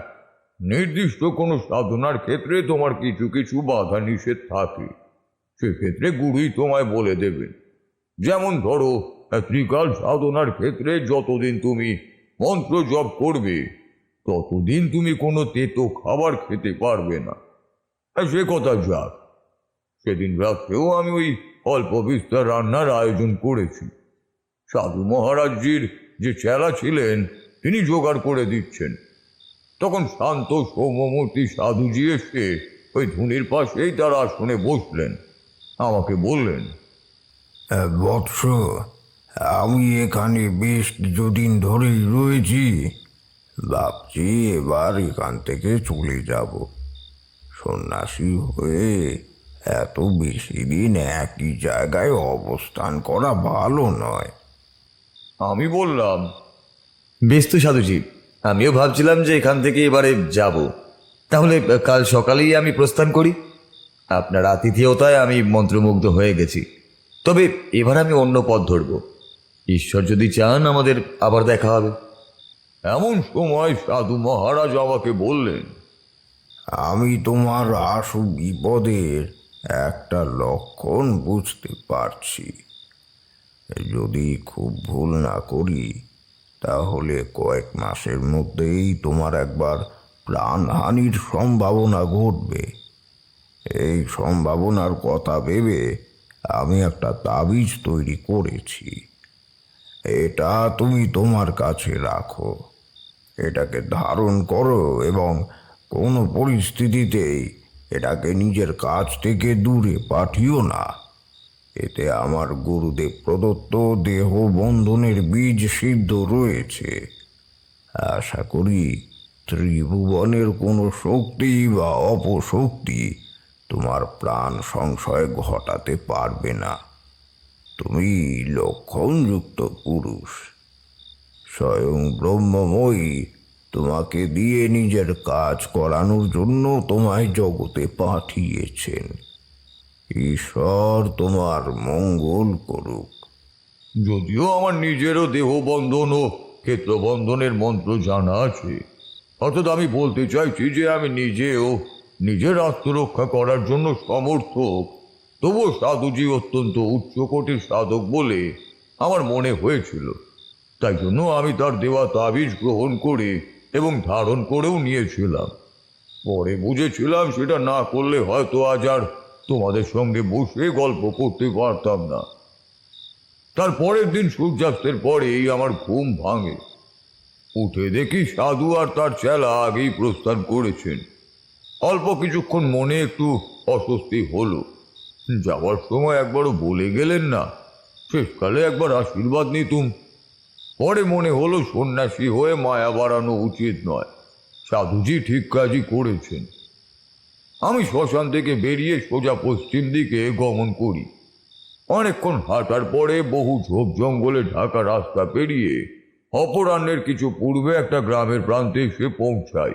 নির্দিষ্ট কোনো সাধনার ক্ষেত্রে তোমার কিছু কিছু বাধা নিষেধ থাকে। সেক্ষেত্রে গুরুই তোমায় বলে দেবেন। যেমন ধরো, ত্রিকাল সাধনার ক্ষেত্রে যতদিন তুমি মন্ত্র জপ করবে, ততদিন তুমি কোনো তেতো খাবার খেতে পারবে না। সে কথা যাক, সেদিন রাত্রেও আমি ওই অল্প বিস্তর রান্নার আয়োজন করেছি। সাধু মহারাজজির যে চেলা ছিলেন, তিনি জোগাড় করে দিচ্ছেন। তখন শান্ত সৌম্যমূর্তি সাধুজি এসে ওই ধুনির পাশেই তার আসনে বসলেন। আমাকে বললেন, বৎস, আমি এখানে বেশ কিছুদিন ধরেই রয়েছি। ভাবছি এবার এখান থেকে চলে যাব। সন্ন্যাসী হয়ে এত বেশি দিন একই জায়গায় অবস্থান করা ভালো নয়। আমি বললাম, বেশ তো সাধুজি, আমিও ভাবছিলাম যে এখান থেকে এবারে যাব। তাহলে কাল সকালেই আমি প্রস্থান করি। আপনার আতিথেয়তায় আমি মন্ত্রমুগ্ধ হয়ে গেছি। তবে এবার আমি অন্য পথ ধরব। ঈশ্বর যদি চান আমাদের আবার দেখা হবে। এমন সময় সাধু মহারাজ আমাকে বললেন, আমি তোমার আশু বিপদের একটা লক্ষণ বুঝতে পারছি। যদি খুব ভুল না করি, তাহলে কয়েক মাসের মধ্যেই তোমার একবার প্রাণহানির সম্ভাবনা ঘটবে। এই সম্ভাবনার কথা ভেবে আমি একটা তাবিজ তৈরি করেছি। এটা তুমি তোমার কাছে রাখো। এটাকে ধারণ করো এবং কোনো পরিস্থিতিতেই এটাকে নিজের কাছ থেকে দূরে পাঠিও না। এতে আমার গুরুদেব প্রদত্ত দেহ বন্ধনের বীজ সিদ্ধ রয়েছে। আশা করি ত্রিভুবনের কোনো শক্তি বা অপশক্তি তোমার প্রাণ সংশয় ঘটাতে পারবে না। তুমি লক্ষণযুক্ত পুরুষ। স্বয়ং ব্রহ্মময়ী তোমাকে দিয়ে নিজের কাজ করানোর জন্য তোমায় জগতে পাঠিয়েছেন। ঈশ্বর তোমার মঙ্গল করুক। যদিও আমার নিজেরও দেহবন্ধন ও ক্ষেত্রবন্ধনের মন্ত্র জানা আছে, অর্থাৎ আমি বলতে চাইছি যে আমি নিজেও নিজের আত্মরক্ষা করার জন্য সমর্থক, তবুও সাধুজি অত্যন্ত উচ্চকোটির সাধক বলে আমার মনে হয়েছিল। তাই জন্য আমি তার দেওয়া তাবিজ গ্রহণ করে এবং ধারণ করেও নিয়েছিলাম। পরে বুঝেছিলাম সেটা না করলে হয়তো আজ আর তোমাদের সঙ্গে বসে গল্প করতে পারতাম না। তার পরের দিন সূর্যাস্তের পরেই আমার ঘুম ভাঙে। উঠে দেখি সাধু আর তার চেলা আগেই প্রস্থান করেছেন। অল্প কিছুক্ষণ মনে একটু অস্বস্তি হলো। যাওয়ার সময় একবারও বলে গেলেন না, শেষকালে একবার আশীর্বাদ নিতুম। পরে মনে হলো সন্ন্যাসী হয়ে মায়া বাড়ানো উচিত নয়, সাধুজি ঠিক কাজই করেছেন। আমি শ্মশান থেকে বেরিয়ে সোজা পশ্চিম দিকে গমন করি। অনেকক্ষণ হাঁটার পরে বহু ঝোপ জঙ্গলে ঢাকা রাস্তা পেরিয়ে অপরাহ্নের কিছু পূর্বে একটা গ্রামের প্রান্তে এসে পৌঁছাই।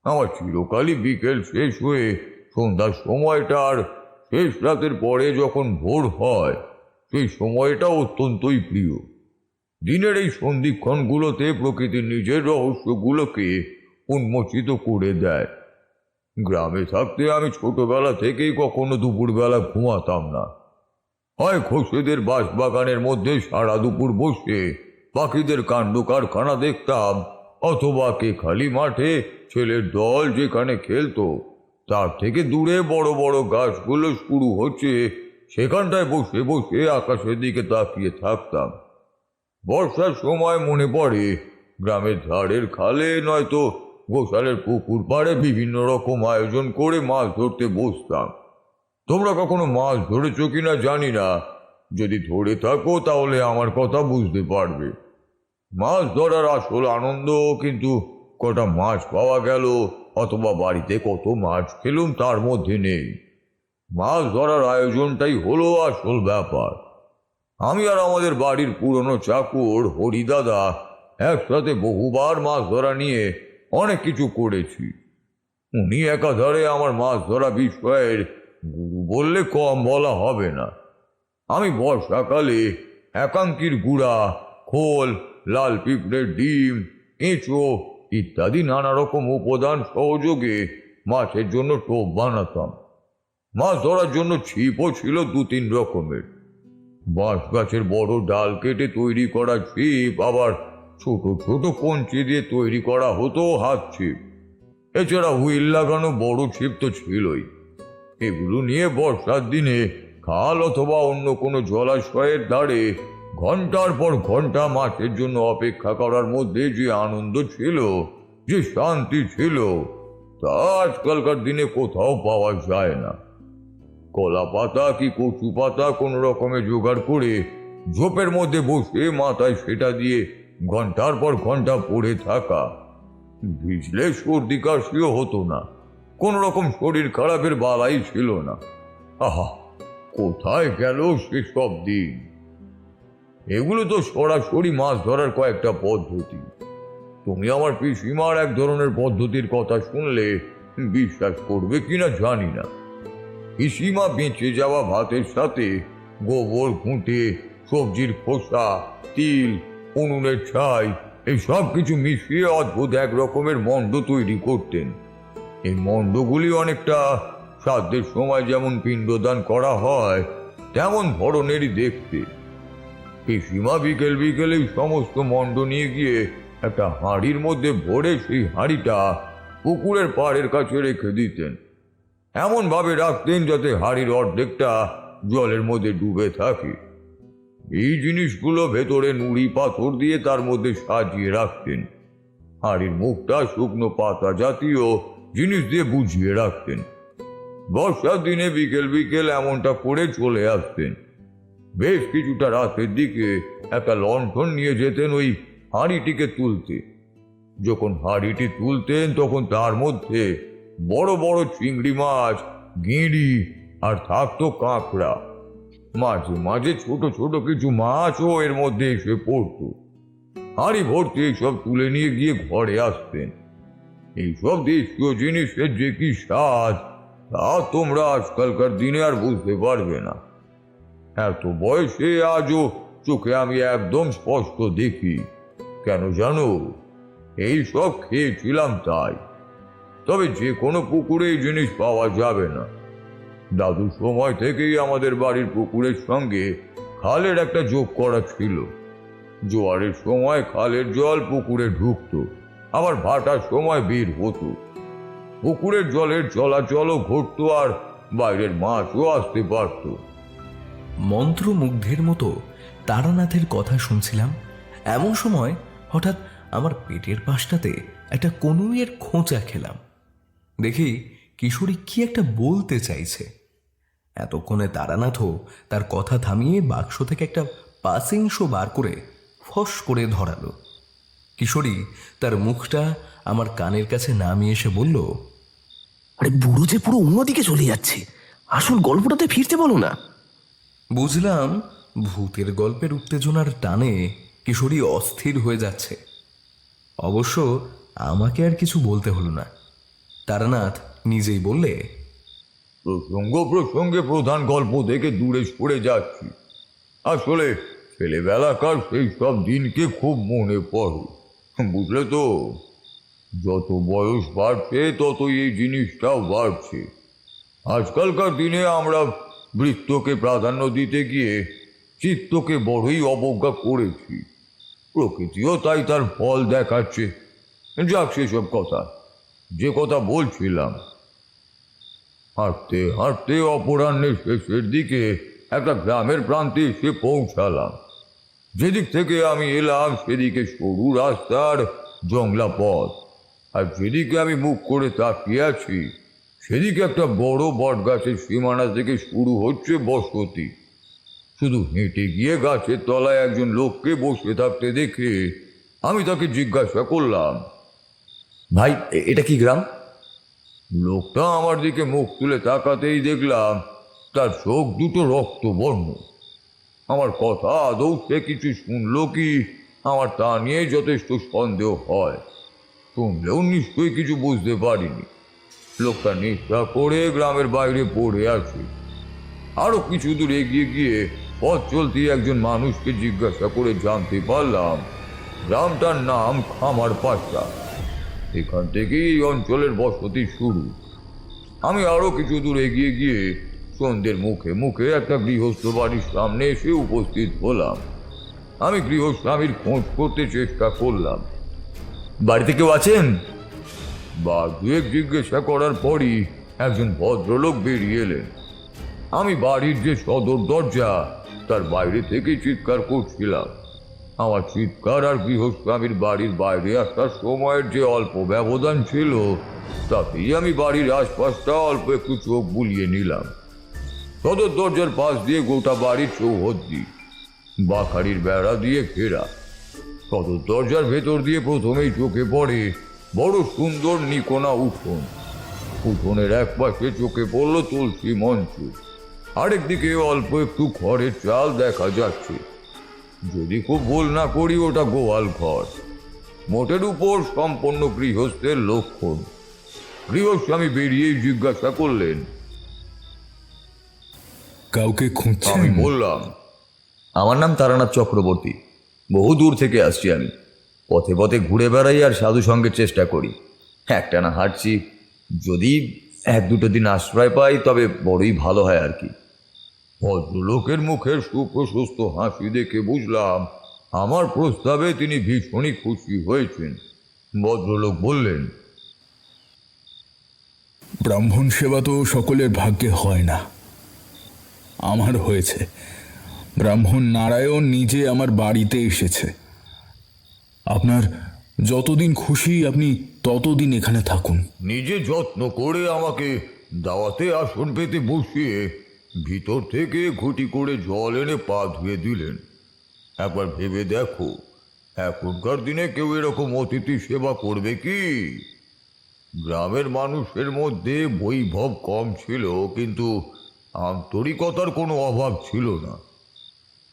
আমার চিরকালই বিকেল শেষ হয়ে সন্ধ্যার সময়টা আর শেষ রাতের পরে যখন ভোর হয় সেই সময়টা অত্যন্তই প্রিয়। দিনের এই সন্ধিক্ষণগুলোতে প্রকৃতি নিজের রহস্যগুলোকে উন্মোচিত করে দেয়। গ্রামে থাকতে আমি ছোটবেলা থেকেই কখনো দুপুরবেলা ঘুমাতাম না। হয় খোসেদের বাঁশবাগানের মধ্যে সারা দুপুর বসে পাখিদের কাণ্ড কারখানা দেখতাম, অথবা কে খালি মাঠে ছেলের দল যেখানে খেলতো তার থেকে দূরে বড় বড় গাছগুলো শুরু হচ্ছে সেখানটায় বসে বসে আকাশের দিকে তাকিয়ে থাকতাম। বর্ষার সময় মনে পড়ে গ্রামের ধারের খালে নয়তো গোশালের পুকুর পাড়ে বিভিন্ন রকম আয়োজন করে মাছ ধরতে বসতাম। তোমরা কখনো মাছ ধরেছ কিনা জানি না, যদি ধরে থাকো তাহলে আমার কথা বুঝতে পারবে। মাছ ধরার আসল আনন্দ কিন্তু কটা মাছ পাওয়া গেল অথবা বাড়িতে কত মাছ খেলুম তার মধ্যে নেই। মাছ ধরার আয়োজনটাই হলো আসল ব্যাপার। আমি আর আমাদের বাড়ির পুরনো চাকর হরিদাদা একসাথে বহুবার মাছ ধরা নিয়ে অনেক কিছু করেছি। উনি একাধারে আমার মাছ ধরা বিষয়ের গুরু বললে কম বলা হবে না। আমি বর্ষাকালে একাঙ্কির গুঁড়া, খোল, লাল পিঁপড়ের ডিম, এঁচো ইত্যাদি নানা রকম উপাদান সহযোগে মাছের জন্য টোপ বানাতাম। মাছ ধরার জন্য ছিপও ছিল 2-3 রকমের। বাঁশ গাছের বড় ডাল কেটে তৈরি করা ছিপ, আবার ছোট ছোট কঞ্চি দিয়ে তৈরি করা হতো হাত ছিপ। এছাড়া হুইল লাগানো বড় ছিপ তো ছিলই। এগুলো নিয়ে বর্ষার দিনে খাল অথবা অন্য কোনো জলাশয়ের ধারে ঘন্টার পর ঘন্টা মাছের জন্য অপেক্ষা করার মধ্যে যে আনন্দ ছিল, যে শান্তি ছিল, তা আজকালকার দিনে কোথাও পাওয়া যায় না। কলা পাতা কি কচু পাতা কোনো রকমে জোগাড় করে ঝোপের মধ্যে বসে মাথায় সেটা দিয়ে ঘন্টার পর ঘন্টা পড়ে থাকা। ভিজলে সর্দি কাশিও হতো না, কোন রকম শরীর খারাপের বালাই ছিল না। আহা, কোথায় গেল সেসব দিন! এগুলো তো সরাসরি মাছ ধরার কয়েকটা পদ্ধতি। তুমি আমার পিসিমার এক ধরনের পদ্ধতির কথা শুনলে বিশ্বাস করবে কিনা জানি না। পিসিমা বেঁচে যাওয়া ভাতের সাথে গোবর ঘুঁটে, সবজির খোসা, তিল, উনুনের ছাই এই সব কিছু মিশিয়ে অদ্ভুত এক রকমের মণ্ড তৈরি করতেন। এই মণ্ডগুলি অনেকটা শ্রাদ্ধের সময় যেমন পিণ্ডদান করা হয় তেমন ধরনেরই দেখতে। পিসিমা বিকেল বিকেলে সমস্ত মণ্ড নিয়ে গিয়ে একটা হাঁড়ির মধ্যে ভরে সেই হাঁড়িটা পুকুরের পাড়ের কাছে রেখে দিতেন। এমনভাবে রাখতেন যাতে হাঁড়ির অর্ধেকটা জলের মধ্যে ডুবে থাকে। এই জিনিসগুলো ভেতরে নুড়ি পাথর দিয়ে তার মধ্যে সাজিয়ে রাখতেন। হাঁড়ির মুখটা শুকনো পাতা জাতীয় জিনিস দিয়ে বুঝিয়ে রাখতেন। বর্ষার দিনে বিকেল বিকেল এমনটা করে চলে আসতেন। বেশ কিছুটা রাতের দিকে একটা লণ্ঠন নিয়ে যেতেন ওই হাঁড়িটিকে তুলতে। যখন হাঁড়িটি তুলতেন তখন তার মধ্যে বড় বড় চিংড়ি মাছ, গিঁড়ি আর থাকতো কাঁকড়া। মাঝে মাঝে ছোট ছোট কিছু মাছও এর মধ্যে এসে পড়তো। হাঁড়ি ভর্তি এইসব তুলে নিয়ে গিয়ে ঘরে আসতেন। এইসব দেশীয় জিনিসের যে কি স্বাদ তা তোমরা আজকালকার দিনে আর বুঝতে পারবে না। এত বয়সে আজও চোখে আমি একদম স্পষ্ট দেখি। কেন জানো? এই সব খেয়েছিলাম তাই। তবে যে কোনো পুকুরে এই জিনিস পাওয়া যাবে না। দাদুর সময় থেকেই আমাদের বাড়ির পুকুরের সঙ্গে খালের একটা যোগ করা ছিল। জোয়ারের সময় খালের জল পুকুরে ঢুকতো, আবার ভাটার সময় বের হতো। পুকুরের জলের চলাচলও ঘটতো, আর বাইরের মাছও আসতে পারতো। মন্ত্রমুগ্ধের মতো তারানাথের কথা শুনছিলাম, এমন সময় হঠাৎ আমার পেটের পাশটাতে একটা কনুইয়ের খোঁচা খেলাম। দেখি কিশোরী কি একটা বলতে চাইছে। এতক্ষণে তারানাথও তার কথা থামিয়ে বাক্স থেকে একটা পাসিং শো বার করে ফস করে ধরালো। কিশোরী তার মুখটা আমার কানের কাছে নামিয়ে এসে বলল, আরে বুড়ো যে পুরো অন্যদিকে চলে যাচ্ছে, আসল গল্পটাতে ফিরতে বলো না। বুঝলাম ভূতের গল্পের উত্তেজনার টানে কিশোরী অস্থির হয়ে যাচ্ছে। অবশ্য আমাকে আর কিছু বলতে হলো না। তারানাথ নিজেই বললে, প্রসঙ্গে প্রধান গল্প থেকে দূরে সরে যাচ্ছি। আসলে ছেলেবেলাকার সেই সব দিনকে খুব মনে পড়ে, বুঝলে তো। যত বয়স বাড়ছে ততই এই জিনিসটাও বাড়ছে। আজকালকার দিনে আমরা বৃত্তকে প্রাধান্য দিতে গিয়ে চিত্তকে বড়ই অবজ্ঞা করেছি। প্রকৃতিও তাই তার ফল দেখাচ্ছে। যাক, সেসব কথা। যে কথা বলছিলাম, হাঁটতে হাঁটতে অপরাহ্নের শেষের দিকে একটা গ্রামের প্রান্তে এসে পৌঁছালাম। যেদিক থেকে আমি এলাম সেদিকে সরু রাস্তার জংলা পথ, আর যেদিকে আমি মুখ করে তাকিয়ে আছি সেদিকে একটা বড় বট গাছের সীমানা থেকে শুরু হচ্ছে বসতি। শুধু হেঁটে গিয়ে গাছের তলায় একজন লোককে বসে থাকতে দেখে আমি তাকে জিজ্ঞাসা করলাম, ভাই, এটা কি গ্রাম? লোকটা আমার দিকে মুখ তুলে তাকাতেই দেখলাম তার চোখ দুটো রক্তবর্ণ। আমার কথা আদৌ সে কিছু শুনলো কি আমার তা নিয়ে যথেষ্ট সন্দেহ হয়। শুনলেও নিশ্চয়ই কিছু বুঝতে পারিনি। লোকটা নেশা করে গ্রামের বাইরে পড়ে আছে। আরো কিছু দূর এগিয়ে গিয়ে পথ চলতে একজন মানুষকে জিজ্ঞাসা করে জানতে পারলাম গ্রামটার নাম খামার পাশা। এখান থেকেই এই অঞ্চলের বসতি শুরু। আমি আরো কিছু দূর এগিয়ে গিয়ে সন্ধ্যের মুখে মুখে একটা গৃহস্থ বাড়ির সামনে এসে উপস্থিত হলাম। আমি গৃহস্বামীর খোঁজ করতে চেষ্টা করলাম। বাড়িতে কেউ আছেন? বার দুয়েক জিজ্ঞাসা করার পরই একজন ভদ্রলোক বেরিয়ে এলেন। আমি বাড়ির যে সদর দরজা তার বাইরে থেকে চিৎকার করছিলাম। আমার চিৎকার আর গৃহস্বামীর বাড়ির বাইরে আসার সময়ের যে অল্প ব্যবধান ছিল তাতেই আমি বাড়ির আশপাশটা অল্প একটু চোখ বুলিয়ে নিলাম। সদর দরজার পাশ দিয়ে গোটা বাড়ির চৌহদ্দি, বাখারির বেড়া দিয়ে ঘেরা। সদর দরজার ভেতর দিয়ে প্রথমেই চোখে পড়ে বড় সুন্দর নিকোনা উঠোন। উঠোনের এক পাশে চোখে পড়ল তুলসী মঞ্চ, আরেকদিকে অল্প একটু খড়ের চাল দেখা যাচ্ছে। যদি খুব ভুল না করি ওটা গোয়াল ঘর। মোটের উপর সম্পন্ন গৃহস্থের লক্ষণ। গৃহস্বামী বেরিয়েই জিজ্ঞাসা করলেন, কাউকে খুঁজছেন? আমি বললাম, আমার নাম তারানাথ চক্রবর্তী। বহু দূর থেকে আসছি আমি। পথে পথে ঘুরে বেড়াই আর সাধু সঙ্গের চেষ্টা করি। একটানা হাঁটছি। যদি এক দুটো দিন আশ্রয় পাই তবে বড়ই ভালো হয় আর কি। ভদ্রলোকের মুখের সুপ্রশস্ত হাসি দেখে বুঝলাম আমার প্রস্তাবে তিনি ভীষণই খুশি হয়েছেন। ভদ্রলোক বললেন, ব্রাহ্মণ সেবা তো সকলের ভাগ্যে হয় না, আমার হয়েছে। ব্রাহ্মণ নারায়ণ নিজে আমার বাড়িতে এসেছে। আপনার যতদিন খুশি আপনি ততদিন এখানে থাকুন। নিজে যত্ন করে আমাকে দাওয়াতে আসন পেতে বসিয়ে ভিতর থেকে ঘুটি করে জল এনে পা ধুয়ে দিলেন। একবার ভেবে দেখো, এখনকার দিনে কেউ এরকম অতিথি সেবা করবে কি? গ্রামের মানুষের মধ্যে বৈভব কম ছিল, কিন্তু আন্তরিকতার কোনো অভাব ছিল না।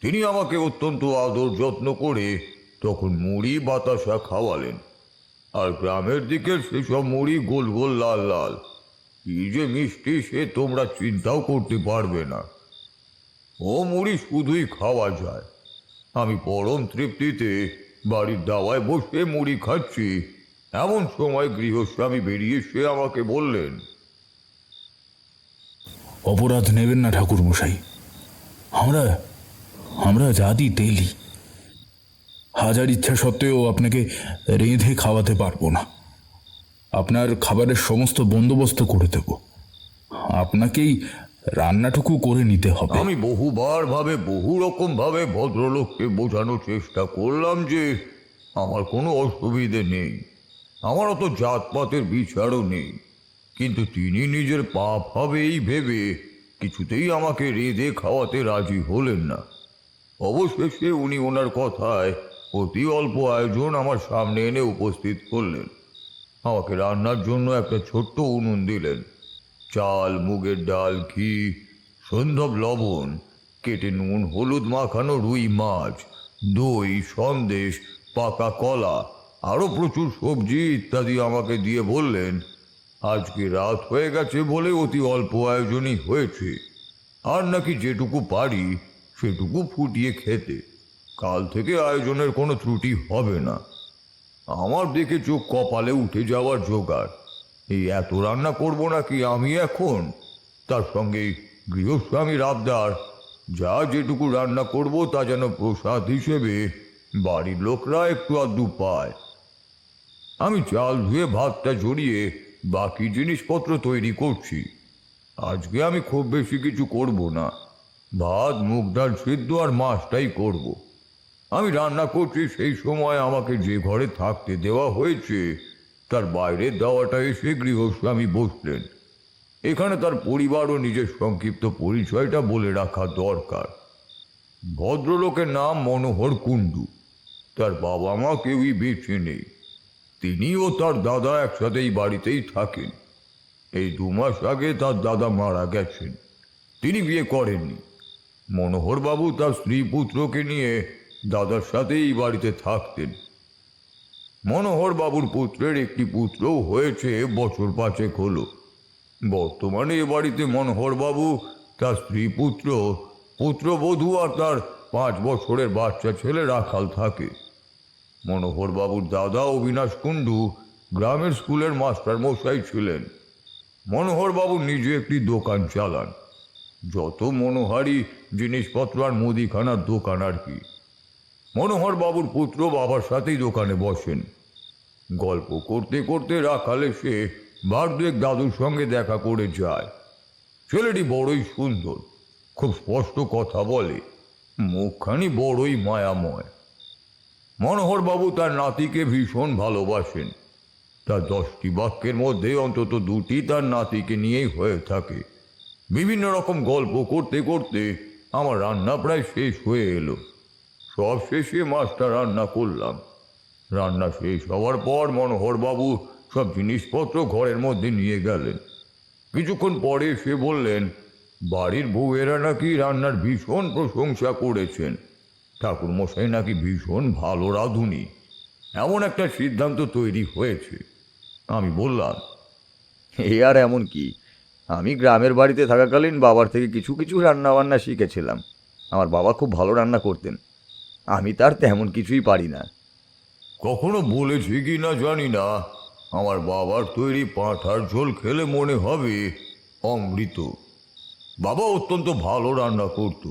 তিনি আমাকে অত্যন্ত আদর যত্ন করে তখন মুড়ি বাতাসা খাওয়ালেন। আর গ্রামের দিকের সেসব মুড়ি গোল গোল লাল লাল, কি যে মিষ্টি সে তোমরা চিন্তাও করতে পারবে না। ও মুড়ি শুধুই খাওয়া যায়। আমি পরম তৃপ্তিতে বাড়ির দাওয়ায় বসে মুড়ি খাচ্ছি, এমন সময় গৃহস্বামী বেরিয়ে এসে আমাকে বললেন, অপরাধ নেবেন না ঠাকুর মশাই, আমরা আমরা জাতি তেলি, হাজার ইচ্ছা সত্ত্বেও আপনাকে রেঁধে খাওয়াতে পারবো না। আপনার খাবারের সমস্ত বন্দোবস্ত করে দেব, আপনাকেই রান্নাটুকু করে নিতে হবে। আমি বহুবার ভাবে বহু রকম ভাবে ভদ্রলোককে বোঝানোর চেষ্টা করলাম যে আমার কোনো অসুবিধে নেই, আমার অত জাতপাতের বিচারও নেই, কিন্তু তিনি নিজের পাপ হবে এই ভেবে কিছুতেই আমাকে রেঁধে খাওয়াতে রাজি হলেন না। অবশেষে উনি ওনার কথায় অতি অল্প আয়োজন আমার সামনে এনে উপস্থিত করলেন। আমাকে রান্নার জন্য একটা ছোট্ট উনুন দিলেন। চাল, মুগের ডাল, ঘি, সন্ধব লবণ, কেটে নুন হলুদ মাখানো রুই মাছ, দই, সন্দেশ, পাকা কলা, আরও প্রচুর সবজি ইত্যাদি আমাকে দিয়ে বললেন, আজকে রাত হয়ে গেছে বলে অতি অল্প আয়োজনই হয়েছে, আর নাকি যেটুকু পারি সেটুকু ফুটিয়ে খেতে, কাল থেকে আয়োজনের কোনো ত্রুটি হবে না। আমার দেখে চোখ কপালে উঠে যাওয়ার জোগাড়। এই এত রান্না করব নাকি আমি এখন? তার সঙ্গে গৃহস্বামীর আবদার, যা যেটুকু রান্না করব তা যেন প্রসাদ হিসেবে বাড়ির লোকরা একটু আধটু পায়। আমি চাল ধুয়ে ভাতটা জড়িয়ে বাকি জিনিসপত্র তৈরি করছি। আজকে আমি খুব বেশি কিছু করব না, ভাত, মুগ ডাল সিদ্ধ আর মাছটাই করব। আমি রান্না করছি সেই সময় আমাকে যে ঘরে থাকতে দেওয়া হয়েছে তার বাইরের দেওয়াটা এসে গৃহস্বামী বসলেন। এখানে তার পরিবার ও নিজের সংক্ষিপ্ত পরিচয়টা বলে রাখা দরকার। ভদ্রলোকের নাম মনোহর কুণ্ডু। তার বাবা মা কেউই বেঁচে নেই। তিনি ও তার দাদা একসাথেই বাড়িতেই থাকেন। এই 2 মাস আগে তার দাদা মারা গেছেন। তিনি বিয়ে করেননি। মনোহরবাবু তার স্ত্রী পুত্রকে নিয়ে দাদার সাথেই এই বাড়িতে থাকতেন। মনোহরবাবুর পুত্রের একটি পুত্রও হয়েছে বছর 5 হলো। বর্তমানে এ বাড়িতে মনোহরবাবু, তার স্ত্রী পুত্র, পুত্রবধূ আর তার 5 বছরের বাচ্চা ছেলে রাখাল থাকে। মনোহরবাবুর দাদা অবিনাশ কুণ্ডু গ্রামের স্কুলের মাস্টার মশাই ছিলেন। মনোহরবাবু নিজে একটি দোকান চালান, যত মনোহারি জিনিসপত্র আর মুদিখানার দোকান আর কি। মনোহরবাবুর পুত্র বাবার সাথেই দোকানে বসেন। গল্প করতে করতে রাখাল এসে বার দুয়েক দাদুর সঙ্গে দেখা করে যায়। ছেলেটি বড়ই সুন্দর, খুব স্পষ্ট কথা বলে, মুখখানি বড়ই মায়াময়। মনোহরবাবু তার নাতিকে ভীষণ ভালোবাসেন। তার 10টি বাক্যের মধ্যে অন্তত 2টি তার নাতিকে নিয়েই হয়ে থাকে। বিভিন্ন রকম গল্প করতে করতে আমার রান্না প্রায় শেষ হয়ে এলো। সব শেষে মাছটা রান্না করলাম। রান্না শেষ হওয়ার পর মনোহরবাবু সব জিনিসপত্র ঘরের মধ্যে নিয়ে গেলেন। কিছুক্ষণ পরে সে বললেন, বাড়ির বউয়েরা নাকি রান্নার ভীষণ প্রশংসা করেছেন, ঠাকুরমশাই নাকি ভীষণ ভালো রাঁধুনি, এমন একটা সিদ্ধান্ত তৈরি হয়েছে। আমি বললাম, এ আর এমন কি, আমি গ্রামের বাড়িতে থাকাকালীন বাবার থেকে কিছু কিছু রান্না বান্না শিখেছিলাম। আমার বাবা খুব ভালো রান্না করতেন, আমি তার তেমন কিছুই পারি না। কখনো বলেছি কি না জানি না, আমার বাবার তৈরি পাঁঠার ঝোল খেলে মনে হবে অমৃত। বাবা অত্যন্ত ভালো রান্না করত।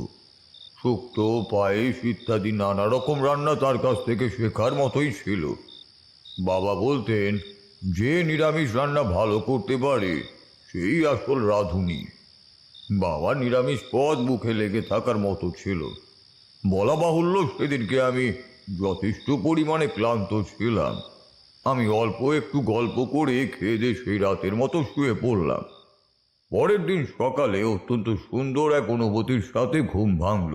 শুক্তো, পায়েস ইত্যাদি নানা রকম রান্না তার কাছ থেকে শেখার মতোই ছিল। বাবা বলতেন, যে নিরামিষ রান্না ভালো করতে পারে সেই আসল রাঁধুনি। বাবা নিরামিষ পদ মুখে লেগে থাকার মতো ছিল। বলা বাহুল্য, সেদিনকে আমি যথেষ্ট পরিমাণে ক্লান্ত ছিলাম। আমি অল্প একটু গল্প করে খেয়ে দিয়ে সেই রাতের মতো শুয়ে পড়লাম। পরের দিন সকালে অত্যন্ত সুন্দর এক অনুভূতির সাথে ঘুম ভাঙল।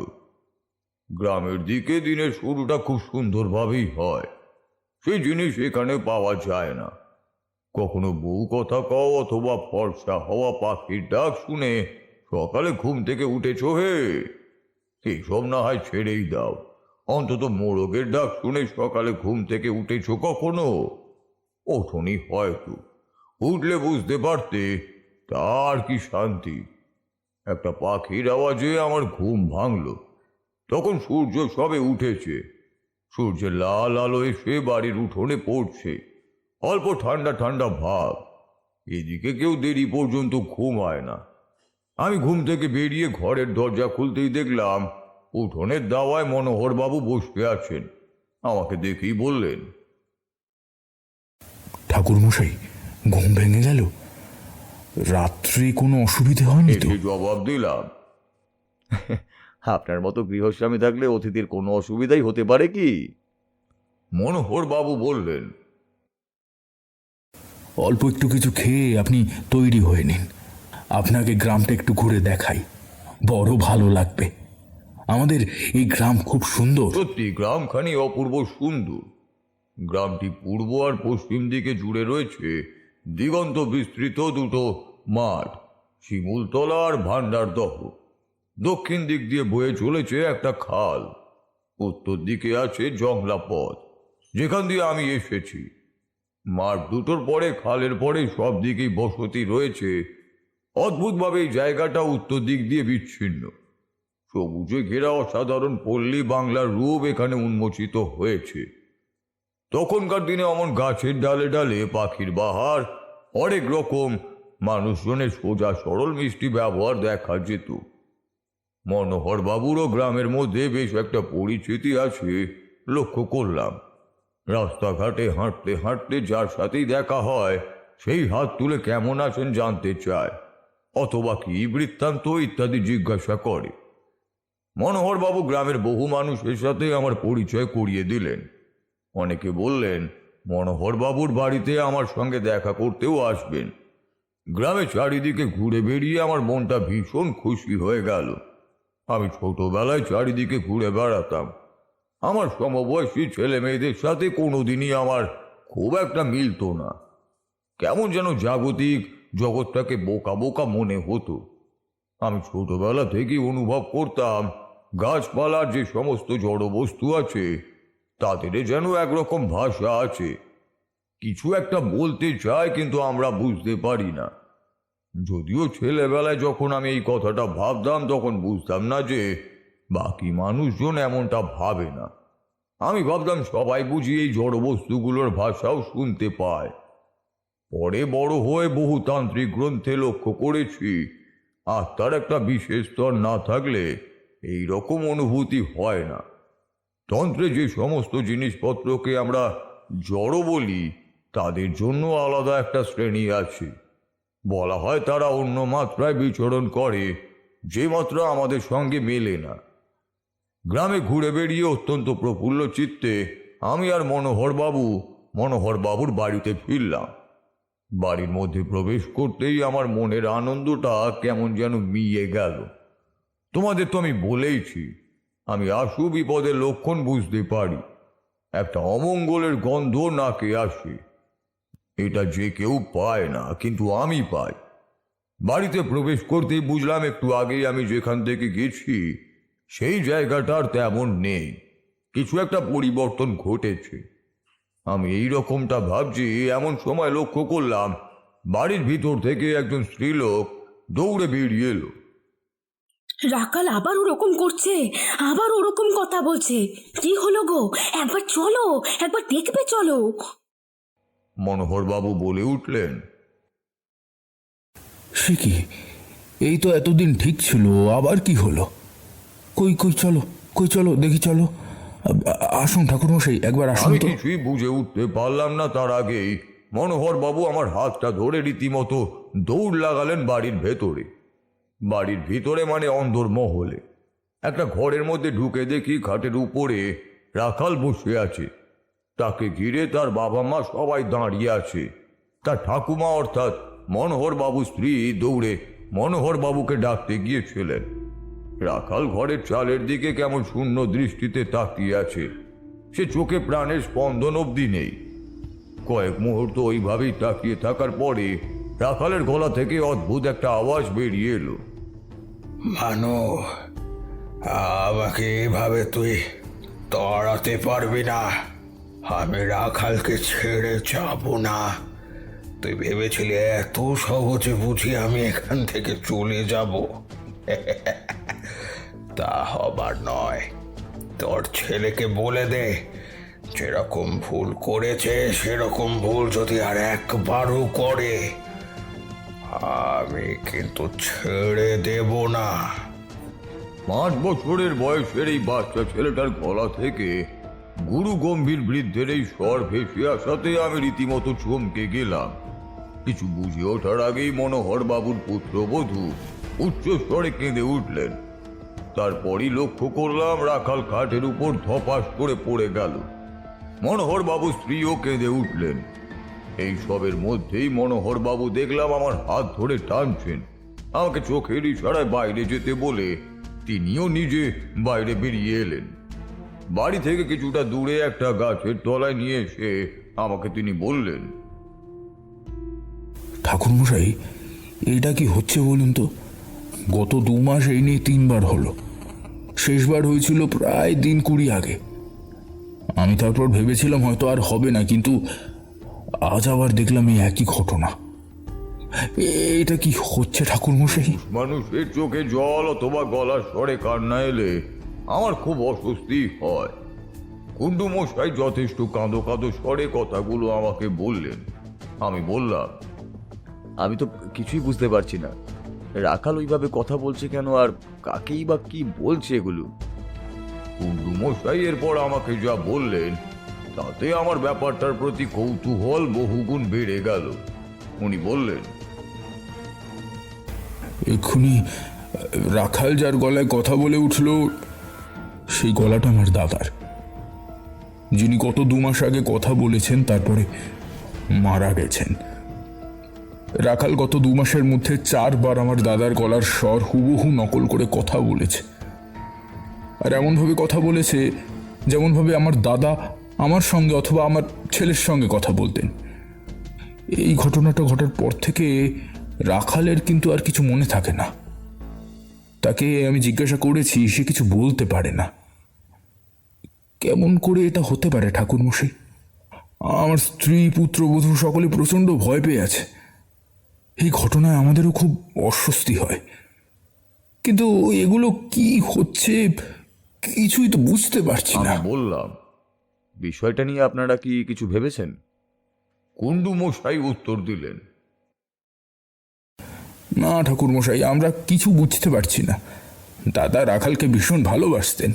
গ্রামের দিকে দিনের শুরুটা খুব সুন্দরভাবেই হয়, সেই জিনিস এখানে পাওয়া যায় না। কখনো বউ কথা কও অথবা ফর্সা হওয়া পাখির ডাক শুনে সকালে ঘুম থেকে উঠেছো হে, এইসব না হয় ছেড়েই দাও, অন্তত মোরগের ডাক শুনে সকালে ঘুম থেকে উঠেছো কখনো? ওঠনি হয়তো, উঠলে বুঝতে পারতে তার কি শান্তি। একটা পাখির আওয়াজে আমার ঘুম ভাঙল। তখন সূর্য সবে উঠেছে, সূর্যের লাল আলো এসে বাড়ির উঠোনে পড়ছে, অল্প ঠান্ডা ঠান্ডা ভাব। এদিকে কেউ দেরি পর্যন্ত ঘুমায় না। আমি ঘুম থেকে বেরিয়ে ঘরের দরজা খুলতেই দেখলাম উঠোনের দাওয়ায় মনোহরবাবু বসে আছেন। আমাকে দেখেই বললেন, ঠাকুরমশাই, ঘুম ভেঙে গেল? রাত্রে কোনো অসুবিধে হয়নি তো? একে জবাব দিলাম, আপনার মতো গৃহস্বামী থাকলে অতিথির কোনো অসুবিধাই হতে পারে কি? মনোহরবাবু বললেন, অল্প একটু কিছু খেয়ে আপনি তৈরি হয়ে নিন, আপনাকে গ্রামটা একটু ঘুরে দেখাই, বড় ভালো লাগবে। আমাদের এই গ্রাম খুব সুন্দর। সত্যি গ্রামখানি অপূর্ব সুন্দর। গ্রামটি পূর্ব আর পশ্চিম দিকে জুড়ে রয়েছে দিগন্ত বিস্তৃত দুটো মাঠ, শিমুলতলা আর ভান্ডারদহ। দক্ষিণ দিক দিয়ে বয়ে চলেছে একটা খাল। উত্তর দিকে আছে জংলা পথ, যেখান দিয়ে আমি এসেছি। মাঠ দুটোর পরে খালের পরে সব দিকেই বসতি রয়েছে। অদ্ভুতভাবে এই জায়গাটা উত্তর দিক দিয়ে বিচ্ছিন্ন। সবুজে ঘেরা অসাধারণ পল্লী বাংলার রূপ এখানে উন্মোচিত হয়েছে। তখনকার দিনে অমন গাছের ডালে ডালে পাখির বাহার, অনেক রকম মানুষজনের সোজা সরল মিষ্টি ব্যবহার দেখা যেত। মনোহর বাবুরও গ্রামের মধ্যে বেশ একটা পরিচিতি আছে লক্ষ্য করলাম। রাস্তাঘাটে হাঁটতে হাঁটতে যার সাথেই দেখা হয় সেই হাত তুলে কেমন আছেন জানতে চায়, অথবা কি বৃত্তান্ত ইত্যাদি জিজ্ঞাসা করে। মনোহরবাবু গ্রামের বহু মানুষের সাথে আমার পরিচয় করিয়ে দিলেন। অনেকে বললেন মনোহরবাবুর বাড়িতে আমার সঙ্গে দেখা করতেও আসবেন। গ্রামে চারিদিকে ঘুরে বেরিয়ে আমার মনটা ভীষণ খুশি হয়ে গেল। আমি ছোটবেলায় চারিদিকে ঘুরে বেড়াতাম। আমার সমবয়সী ছেলে মেয়েদের সাথে কোনোদিনই আমার খুব একটা মিলতো না। কেমন যেন জাগতিক জগৎটাকে বোকা বোকা মনে হতো। আমি ছোটবেলা থেকেই অনুভব করতাম গাছপালার যে সমস্ত জড় বস্তু আছে তাদের যেন একরকম ভাষা আছে, কিছু একটা বলতে চায় কিন্তু আমরা বুঝতে পারি না। যদিও ছেলেবেলায় যখন আমি এই কথাটা ভাবতাম তখন বুঝতাম না যে বাকি মানুষজন এমনটা ভাবে না। আমি ভাবতাম সবাই বুঝি এই জড় বস্তুগুলোর ভাষাও শুনতে পায়। পরে বড় হয়ে বহু তান্ত্রিক গ্রন্থে লক্ষ্য করেছি আত্মার একটা বিশেষ স্তর না থাকলে এই রকম অনুভূতি হয় না। তন্ত্রে যে সমস্ত জিনিসপত্রকে আমরা জড় বলি তাদের জন্য আলাদা একটা শ্রেণী আছে। বলা হয় তারা অন্য মাত্রায় বিচরণ করে, যে মাত্রা আমাদের সঙ্গে মেলে না। গ্রামে ঘুরে বেরিয়ে অত্যন্ত প্রফুল্ল চিত্তে আমি আর মনোহরবাবুর বাড়িতে ফিরলাম। বাড়ির মধ্যে প্রবেশ করতেই আমার মনের আনন্দটা কেমন যেন মিয়ে গেল। তোমাদের তো আমি বলেইছি আমি আশু বিপদের লক্ষণ বুঝতে পারি। একটা অমঙ্গলের গন্ধ নাকে আসে, এটা যে কেউ পায় না কিন্তু আমি পাই। বাড়িতে প্রবেশ করতেই বুঝলাম একটু আগেই আমি যেখান থেকে গেছি সেই জায়গাটার তেমন নেই, কিছু একটা পরিবর্তন ঘটেছে। আমি এই রকমটা ভাবছি এমন সময় লক্ষ্য করলাম বাড়ির ভিতর থেকে একজন স্ত্রীলোক দৌড়ে বেরিয়ে এলো। রাকাল আবার ওরকম করছে, আবার ওরকম কথা বলছে। কি হলো গো? একবার চলো, একবার দেখবে চলো। মনোহরবাবু বলে উঠলেন, সে কি? এই তো এতদিন ঠিক ছিল, আবার কি হলো? কই কই চলো, কই চলো দেখি, চলো। আসুন ঠাকুরমশাই, একবার আসুন আমি তো। কিছুই বুঝে উঠতে পারলাম না, তার আগেই মনোহরবাবু আমার হাতটা ধরে রীতিমতো দৌড় লাগালেন বাড়ির ভেতরে। বাড়ির ভিতরে মানে অন্দর মহলে একটা ঘরের মধ্যে ঢুকে দেখি খাটের উপরে রাখাল বসে আছে। তাকে ঘিরে তার বাবা মা সবাই দাঁড়িয়ে আছে। তার ঠাকুমা অর্থাৎ মনোহর বাবুর স্ত্রী দৌড়ে মনোহর বাবুকে ডাকতে গিয়েছিলেন। রাখাল ঘরের চালের দিকে কেমন শূন্য দৃষ্টিতে তাকিয়ে আছে, সে চোখে প্রাণের স্পন্দন অবধি নেই। কয়েক মুহূর্ত ওইভাবেই তাকিয়ে থাকার পরে রাখালের গলা থেকে অদ্ভুত একটা আওয়াজ বেরিয়ে এলো। মানো, আমাকে এভাবে তুই তাড়াতে পারবি না। আমি রাখালকে ছেড়ে যাব না। তুই ভেবেছিলি এত সহজে বুঝি আমি এখান থেকে চলে যাব? তা হবার নয়। তোর ছেলেকে বলে দে, যেরকম ভুল করেছে সেরকম ভুল যদি আর একবারও করে, আমি কিন্তু ছেড়ে দেব না। 5 বছরের বয়সের এই বাচ্চা ছেলেটার গলা থেকে গুরু গম্ভীর বৃদ্ধের এই স্বর ভেসে আসাতে আমি রীতিমতো চমকে গেলাম। কিছু বুঝে ওঠার আগেই মনোহর বাবুর পুত্রবধূ উচ্চ স্বরে কেঁদে উঠলেন। তারপরই লক্ষ্য করলাম রাখাল খাটের উপর ধপাস করে পড়ে গেল। মনোহর বাবু স্ত্রীও কেঁদে উঠলেন। এই সবের মধ্যেই মনোহর বাবু দেখলাম আমার হাত ধরে টানছেন, আমাকে চোখের ইশারায় বাইরে যেতে বলে তিনিও নিজে বাইরে বেরিয়ে এলেন। বাড়ি থেকে কিছুটা দূরে একটা গাছের তলায় নিয়ে এসে আমাকে তিনি বললেন, ঠাকুরমশাই, এটা কি হচ্ছে বলুন তো? গত 2 মাস এই নিয়ে 3 বার হলো। শেষবার হয়েছিল প্রায় 20 আগে। আমি তারপর ভেবেছিলাম হয়তো আর হবে না, কিন্তু আজ আবার দেখলাম এই একই ঘটনা। এটা কি হচ্ছে ঠাকুরমশাই? মানুষের চোখে জল অথবা গলার স্বরে কান্না এলে আমার খুব অস্বস্তি হয়। কুণ্ডু মশাই যথেষ্ট কাঁদো কাঁদো স্বরে কথাগুলো আমাকে বললেন। আমি বললাম, আমি তো কিছুই বুঝতে পারছি না, রাখাল ওইভাবে কথা বলছে কেন, আর কাকেই বা কি বলছে এগুলো? কুণ্ডু মশাই এরপর আমাকে যা বললেন তাতে আমার ব্যাপারটার প্রতি কৌতূহল বহুগুণ বেড়ে গেল। উনি বললেন, এক্ষুনি রাখাল যার গলায় কথা বলে উঠল, সেই গলাটা আমার দাদার, যিনি গত 2 মাস আগে কথা বলেছেন তারপরে মারা গেছেন। রাখাল গত 2 মাসের মধ্যে 4 বার আমার দাদার গলার স্বর হুবহু নকল করে কথা বলেছে। আর এমনভাবে কথা বলেছে যেমনভাবে আমার দাদা আমার সঙ্গে অথবা আমার ছেলের সঙ্গে কথা বলতেন। এই ঘটনাটা ঘটার পর থেকে রাখালের কিন্তু আর কিছু মনে থাকে না। তাকে আমি জিজ্ঞাসা করেছি, সে কিছু বলতে পারে না। কেমন করে এটা হতে পারে ঠাকুরমশাই? আমার স্ত্রী, পুত্রবধূ সকলে প্রচণ্ড ভয় পেয়ে আছে। এই ঘটনায় আমাদেরও খুব অস্বস্তি হয়, কিন্তু এগুলো কি হচ্ছে কিছুই তো বুঝতে পারছি না। আমি বললাম, বিষয়টা নিয়ে আপনারা কি কিছু ভেবেছেন? কুণ্ডু মশাই উত্তর দিলেন, না ঠাকুরমশাই, আমরা কিছু বুঝতে পারছি না। দাদা রাখালকে ভীষণ ভালোবাসতেন।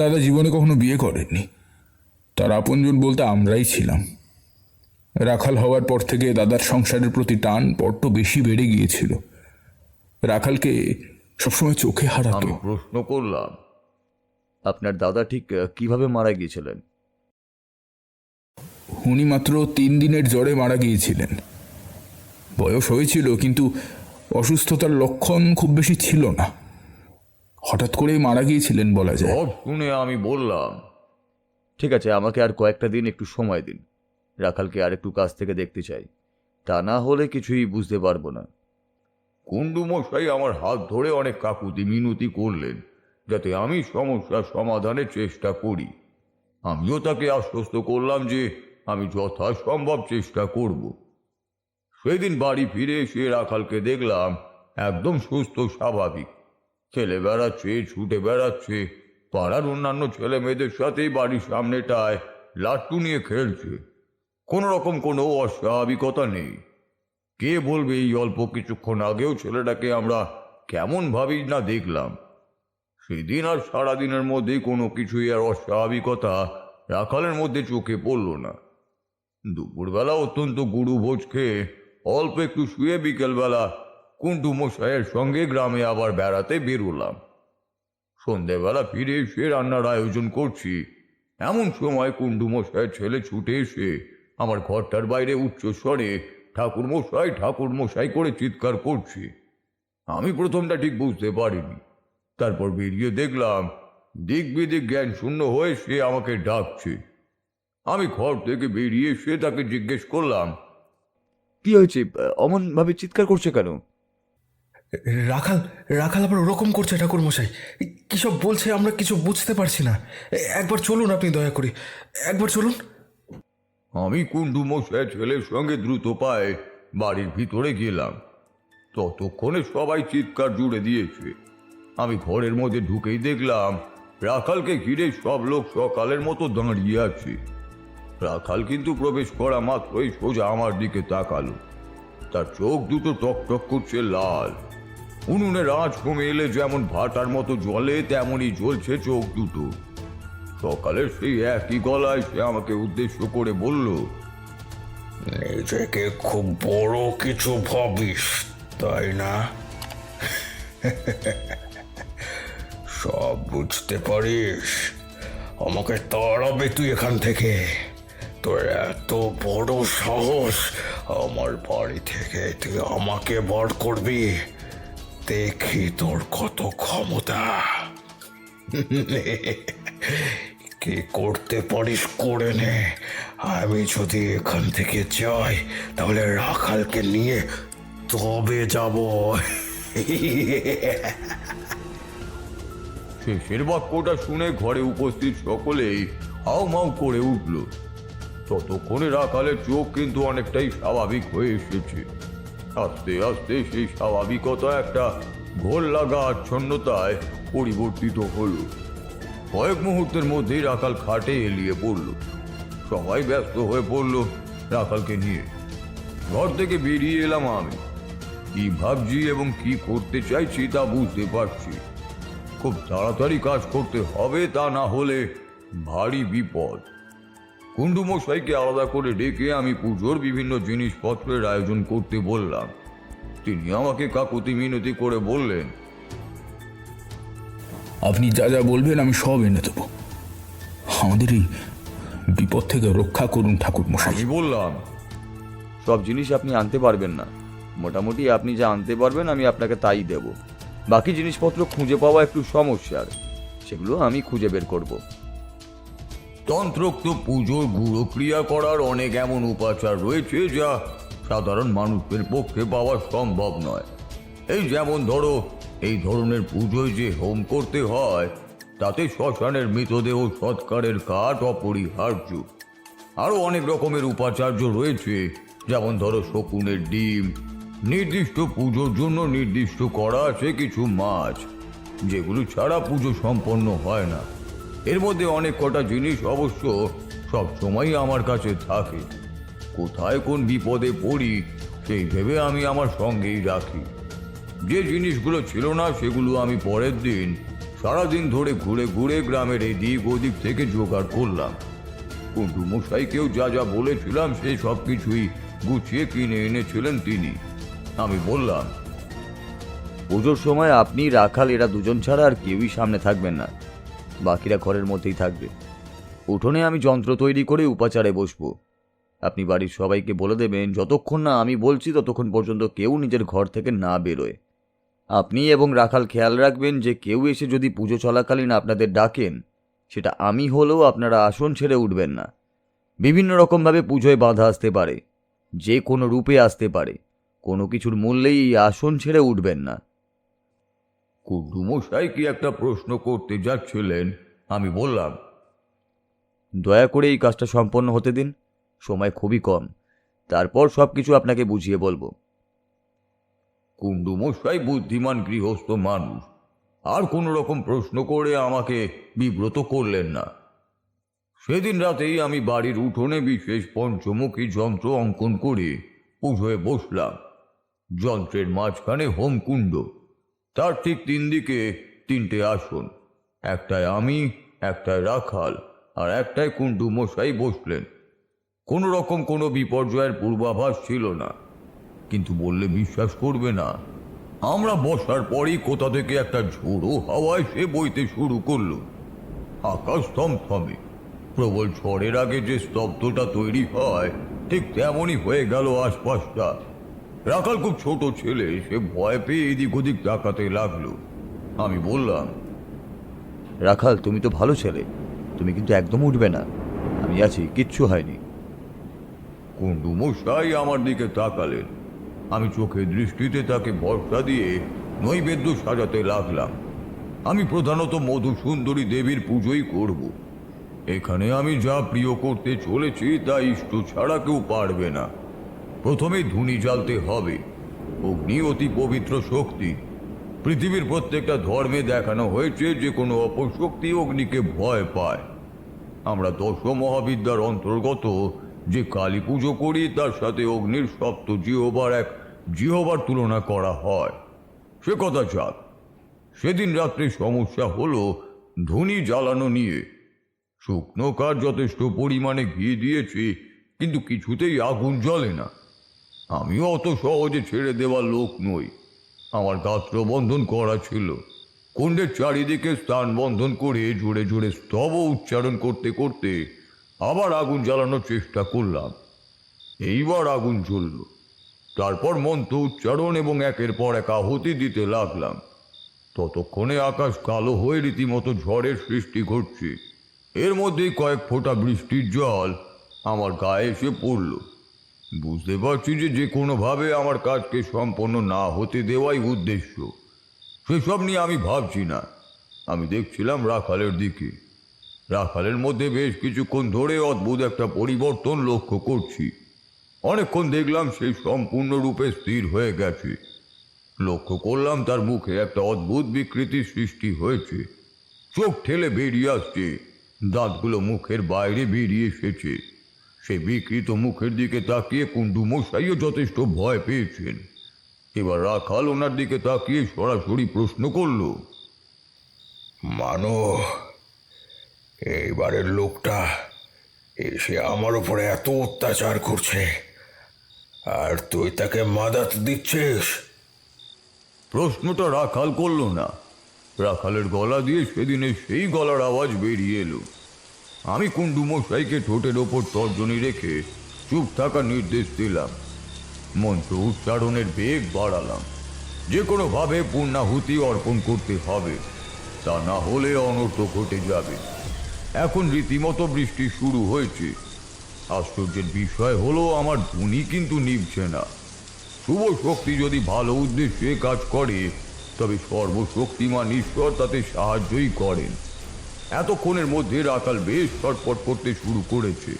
দাদা জীবনে কখনো বিয়ে করেননি। তার আপনজন বলতে আমরাই ছিলাম। রাখাল হওয়ার পর থেকে দাদার সংসারের প্রতি টান বড্ড বেশি বেড়ে গিয়েছিল। রাখালকে সবসময় চোখে হারাতো। আমি প্রশ্ন করলাম, আপনার দাদা ঠিক কিভাবে মারা গিয়েছিলেন? উনি মাত্র 3 দিনের জ্বরে মারা গিয়েছিলেন। বয়স হয়েছিল, কিন্তু অসুস্থতার লক্ষণ খুব বেশি ছিল না। হঠাৎ করেই মারা গিয়েছিলেন বলা যায়। সব শুনে আমি বললাম, ঠিক আছে, আমাকে আর কয়েকটা দিন একটু সময় দিন। রাখালকে আর একটু কাছ থেকে দেখতে চাই, তা না হলে কিছুই বুঝতে পারবো না। কুণ্ডু মশাই আমার হাত ধরে অনেক কাকুতি মিনতি করলেন যাতে আমি সমস্যার সমাধানের চেষ্টা করি। আমিও তাকে আশ্বস্ত করলাম যে আমি যথাসম্ভব চেষ্টা করব। সেদিন বাড়ি ফিরে এসে রাখালকে দেখলাম একদম সুস্থ স্বাভাবিক, খেলে বেড়াচ্ছে, ছুটে বেড়াচ্ছে, পাড়ার অন্যান্য ছেলে মেয়েদের সাথেই বাড়ির সামনেটায় লাট্টু নিয়ে খেলছে। কোনো রকম কোনো অস্বাভাবিকতা নেই। কে বলবে এই অল্প কিছুক্ষণ আগেও ছেলেটাকে আমরা কেমন ভাবেই না দেখলাম। সেদিন আর সারাদিনের মধ্যেই কোনো কিছুই আর অস্বাভাবিকতা রাখালের মধ্যে চোখে পড়ল না। দুপুরবেলা অত্যন্ত গুরু ভোজ খেয়ে অল্প একটু শুয়ে বিকেলবেলা কুণ্ডু মশাইয়ের সঙ্গে গ্রামে আবার বেড়াতে বেরোলাম। সন্ধেবেলা ফিরে এসে রান্নার আয়োজন করছি, এমন সময় কুণ্ডু মশাইয়ের ছেলে ছুটে এসে আমার ঘরটার বাইরে উচ্চস্বরে ঠাকুর মশাই করে চিৎকার করছে। আমি প্রথমটা ঠিক বুঝতে পারিনি, তারপর বেরিয়ে দেখলাম দিক বিদিক জ্ঞান শূন্য হয়ে সে আমাকে ডাকছে। আমি ঘর থেকে বেরিয়ে এসে তাকে জিজ্ঞেস করলাম, কি হয়েছে? অমন ভাবে চিৎকার করছে কেন? রাখাল রাখাল আবার ওরকম করছে ঠাকুরমশাই। কী সব বলছে আমরা কিছু বুঝতে পারছি না। একবার চলুন আপনি, দয়া করে একবার চলুন। আমি কুণ্ডু মশাইয়ের ছেলের সঙ্গে দ্রুত পায়ে বাড়ির ভিতরে গেলাম। ততক্ষণে সবাই চিৎকার জুড়ে দিয়েছে। আমি ঘরের মধ্যে ঢুকেই দেখলাম রাখালকে ঘিরে সব লোক সকালের মতো দাঁড়িয়ে আছে। রাখাল কিন্তু প্রবেশ করা মাত্রই সোজা আমার দিকে তাকালো। তার চোখ দুটো টকটক করছে লাল। উনুনের আঁচ কমে এলে যেমন ভাটার মতো জ্বলে তেমনই জ্বলছে চোখ দুটো। সকালের সেই একই গলায় সে আমাকে উদ্দেশ্য করে বলল, নিজেকে খুব বড় কিছু ভাবিস, তাই না? সব বুঝতে পারিস, আমাকে তাড়াবে তুই এখান থেকে? তোর এত বড় সাহস, আমার বাড়ি থেকে তুই আমাকে বার করবি? দেখি তোর কত ক্ষমতা। কি করতে পারিস করে নে। আমি যদি এখান থেকে যাই তাহলে রাখালকে নিয়ে তবে যাব। শেষের বাক্যটা শুনে ঘরে উপস্থিত সকলেই হাউ মাউ করে উঠল। ততক্ষণে রাখালের চোখ কিন্তু অনেকটাই স্বাভাবিক হয়ে এসেছে। আস্তে আস্তে সেই স্বাভাবিকতা একটা ঘোর লাগা আচ্ছন্নতায় পরিবর্তিত হল। কয়েক মুহূর্তের মধ্যেই রাখাল খাটে এলিয়ে পড়ল। সবাই ব্যস্ত হয়ে পড়ল রাখালকে নিয়ে। ঘর থেকে বেরিয়ে এলাম আমি। কি ভাবছি এবং কি করতে চাইছি তা বুঝতে পারছি। খুব তাড়াতাড়ি কাজ করতে হবে, তা না হলে ভারী বিপদ। কুণ্ডু মশাইকে আলাদা করে ডেকে আমি পুজোর বিভিন্ন জিনিসপত্রের আয়োজন করতে বললাম। তিনি আমাকে কাকুতি মিনতি করে বললেন, আপনি যা যা বলবেন আমি সব এনে দেবো। আমাদের এই বিপদ থেকে রক্ষা করুন ঠাকুর মশাই। আমি বললাম, সব জিনিস আপনি আনতে পারবেন না, মোটামুটি আপনি যা আনতে পারবেন আমি আপনাকে তাই দেব। বাকি জিনিসপত্র খুঁজে পাওয়া একটু সমস্যার, সেগুলো আমি খুঁজে বের করব। তন্ত্রোক্ত পুজোর গুঁড়ো ক্রিয়া করার অনেক এমন উপাচার রয়েছে যা সাধারণ মানুষের পক্ষে পাওয়া সম্ভব নয়। এই যেমন ধরো, এই ধরনের পুজোয় যে হোম করতে হয় তাতে শ্মশানের মৃতদেহ সৎকারের কাঠ অপরিহার্য। আরও অনেক রকমের উপাচার্য রয়েছে, যেমন ধরো শকুনের ডিম। নির্দিষ্ট পুজোর জন্য নির্দিষ্ট করা আছে কিছু মাছ, যেগুলো ছাড়া পুজো সম্পন্ন হয় না। এর মধ্যে অনেক কটা জিনিস অবশ্য সবসময়ই আমার কাছে থাকে। কোথায় কোন বিপদে পড়ি সেই ভেবে আমি আমার সঙ্গেই রাখি। যে জিনিসগুলো ছিল না সেগুলো আমি পরের দিন সারাদিন ধরে ঘুরে ঘুরে গ্রামের এদিক ওদিক থেকে জোগাড় করলাম। কুণ্ডু মশাইকেও যা যা বলেছিলাম সেই সব কিছুই গুছিয়ে কিনে এনেছিলেন তিনি। আমি বললাম, পুজোর সময় আপনি, রাখাল এরা দুজন ছাড়া আর কেউই সামনে থাকবেন না, বাকিরা ঘরের মধ্যেই থাকবে। উঠোনে আমি যন্ত্র তৈরি করে উপাচারে বসবো। আপনি বাড়ির সবাইকে বলে দেবেন যতক্ষণ না আমি বলছি ততক্ষণ পর্যন্ত কেউ নিজের ঘর থেকে না বেরোয়। আপনি এবং রাখাল খেয়াল রাখবেন যে কেউ এসে যদি পুজো চলাকালীন আপনাদের ডাকেন, সেটা আমি হলেও আপনারা আসন ছেড়ে উঠবেন না। বিভিন্ন রকমভাবে পুজোয় বাধা আসতে পারে, যে কোনো রূপে আসতে পারে। কোনো কিছুর মূল্যেই এই আসন ছেড়ে উঠবেন না। কুণ্ডু মশাই কি একটা প্রশ্ন করতে যাচ্ছিলেন। আমি বললাম, দয়া করে এই কাজটা সম্পন্ন হতে দিন, সময় খুবই কম, তারপর সব কিছু আপনাকে বুঝিয়ে বলবো। কুণ্ডু মশাই বুদ্ধিমান গৃহস্থ মানুষ, আর কোনো রকম প্রশ্ন করে আমাকে বিব্রত করলেন না। সেদিন রাতেই আমি বাড়ির উঠোনে বিশেষ পঞ্চমুখী যন্ত্র অঙ্কন করে পুজোয় বসলাম। যন্ত্রের মাঝখানে হোমকুণ্ড, তার ঠিক 3 দিকে 3টে আসন, একটায় আমি, একটায় রাখাল আর একটায় কুণ্ডু মশাই বসলেন। কোনো রকম কোনো বিপর্যয়ের পূর্বাভাস ছিল না, কিন্তু বললে বিশ্বাস করবে না, আমরা বসার পরই কোথা থেকে একটা ঝোড়ো হাওয়া এসে বইতে শুরু করলো। আকাশ থমথমে, প্রবল ঝড়ের আগে যে স্তব্ধতা তৈরি হয় ঠিক তেমনই হয়ে গেল আশপাশটা। রাখাল খুব ছোট ছেলে, সে ভয় পেয়ে এদিক ওদিক তাকাতে লাগলো। আমি বললাম, রাখাল, তুমি তো ভালো ছেলে, তুমি কিন্তু একদম উঠবে না, আমি আছি, কিচ্ছু হয়নি। কুণ্ডু মশাই আমার দিকে তাকালেন। আমি চোখে দৃষ্টিতে তাকে ভরসা দিয়ে নৈবেদ্য সাজাতে লাগলাম। আমি প্রধানত মধুসুন্দরী দেবীর পুজোই করব। এখানে আমি যা প্রিয় করতে চলেছি তা ইষ্ট ছাড়া কেউ পারবে না। প্রথমে ধুনি জ্বালতে হবে। অগ্নি অতি পবিত্র শক্তি। পৃথিবীর প্রত্যেকটা ধর্মে দেখানো হয়েছে যে কোনো অপশক্তি অগ্নিকে ভয় পায়। আমরা দশ মহাবিদ্যার অন্তর্গত যে কালী পুজো করি তার সাথে অগ্নির সপ্ত জিহবার তুলনা করা হয়। সে কথা যাক, সেদিন রাত্রে সমস্যা হলো ধুনি জ্বালানো নিয়ে। শুকনো কাঠ যথেষ্ট পরিমাণে ঘি দিয়েছি, কিন্তু কিছুতেই আগুন জ্বলে না। আমিও অত সহজে ছেড়ে দেওয়ার লোক নই। আমার গাত্র বন্ধন করা ছিল। কুণ্ডের চারিদিকে স্থান বন্ধন করে জোরে জোরে স্তব উচ্চারণ করতে করতে আবার আগুন জ্বালানোর চেষ্টা করলাম। এইবার আগুন জ্বলল। তারপর মন্ত্র উচ্চারণ এবং একের পর এক আহুতি দিতে লাগলাম। ততক্ষণে আকাশ কালো হয়ে রীতিমতো ঝড়ের সৃষ্টি ঘটছে। এর মধ্যেই কয়েক ফোঁটা বৃষ্টির জল আমার গায়ে এসে পড়ল। বুঝতে পারছি যে কোনোভাবে আমার কাজকে সম্পন্ন না হতে দেওয়াই উদ্দেশ্য। সেসব নিয়ে আমি ভাবছি না। আমি দেখছিলাম রাখালের দিকে। রাখালের মধ্যে বেশ কিছুক্ষণ ধরে অদ্ভুত একটা পরিবর্তন লক্ষ্য করছি। অনেকক্ষণ দেখলাম সে সম্পূর্ণরূপে স্থির হয়ে গেছে। লক্ষ্য করলাম তার মুখে একটা অদ্ভুত বিকৃতির সৃষ্টি হয়েছে। চোখ ঠেলে বেরিয়ে আসছে, দাঁতগুলো মুখের বাইরে বেরিয়ে এসেছে। সে বিকৃত মুখের দিকে তাকিয়ে কুণ্ডু মশাইও যথেষ্ট ভয় পেয়েছেন। এবার রাখাল ওনার দিকে তাকিয়ে সরাসরি প্রশ্ন করল, মানো, এইবারের লোকটা এসে আমার উপরে এত অত্যাচার করছে, আর তুই তাকে মাদাত দিচ্ছিস? প্রশ্নটা রাখাল করল না। রাখালের গলা দিয়ে সেদিনের সেই গলার আওয়াজ বেরিয়ে এলো। আমি কুণ্ডু মশাইকে ঠোঁটের ওপর তর্জনী রেখে চুপ থাকার নির্দেশ দিলাম। মন্ত্র উচ্চারণের বেগ বাড়ালাম। যে কোনোভাবে পূর্ণাহুতি অর্পণ করতে হবে, তা না হলে অনর্থ ঘটে যাবে। এখন রীতিমতো বৃষ্টি শুরু হয়েছে। আশ্চর্যের বিষয় হলো আমার ধুনি কিন্তু নিভছে না। শুভ শক্তি যদি ভালো উদ্দেশ্যে কাজ করে তবে সর্বশক্তিমান ঈশ্বর তাতে সাহায্যই করেন। এতক্ষণের মধ্যে রাখাল বেশ ছটফট করতে শুরু করেছে।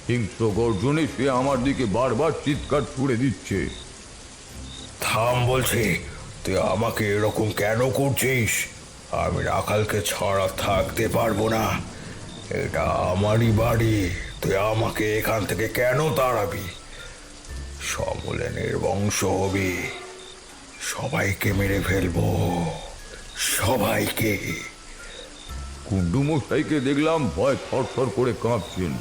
হিংস্র গর্জনে সে আমার দিকে বারবার চিৎকার ছুড়ে দিচ্ছে। থাম বলছি, তুই আমাকে এরকম কেন করছিস? আমি রাখালকে ছাড়া থাকতে পারবো না। এটা আমারই বাড়ি, তুই আমাকে এখান থেকে কেন তাড়াবি? সমলেনের বংশ হবি, সবাইকে মেরে ফেলবো, সবাইকে। কুণ্ডু মশাইকে দেখলাম ভয় থরথর করে কাঁপছেন।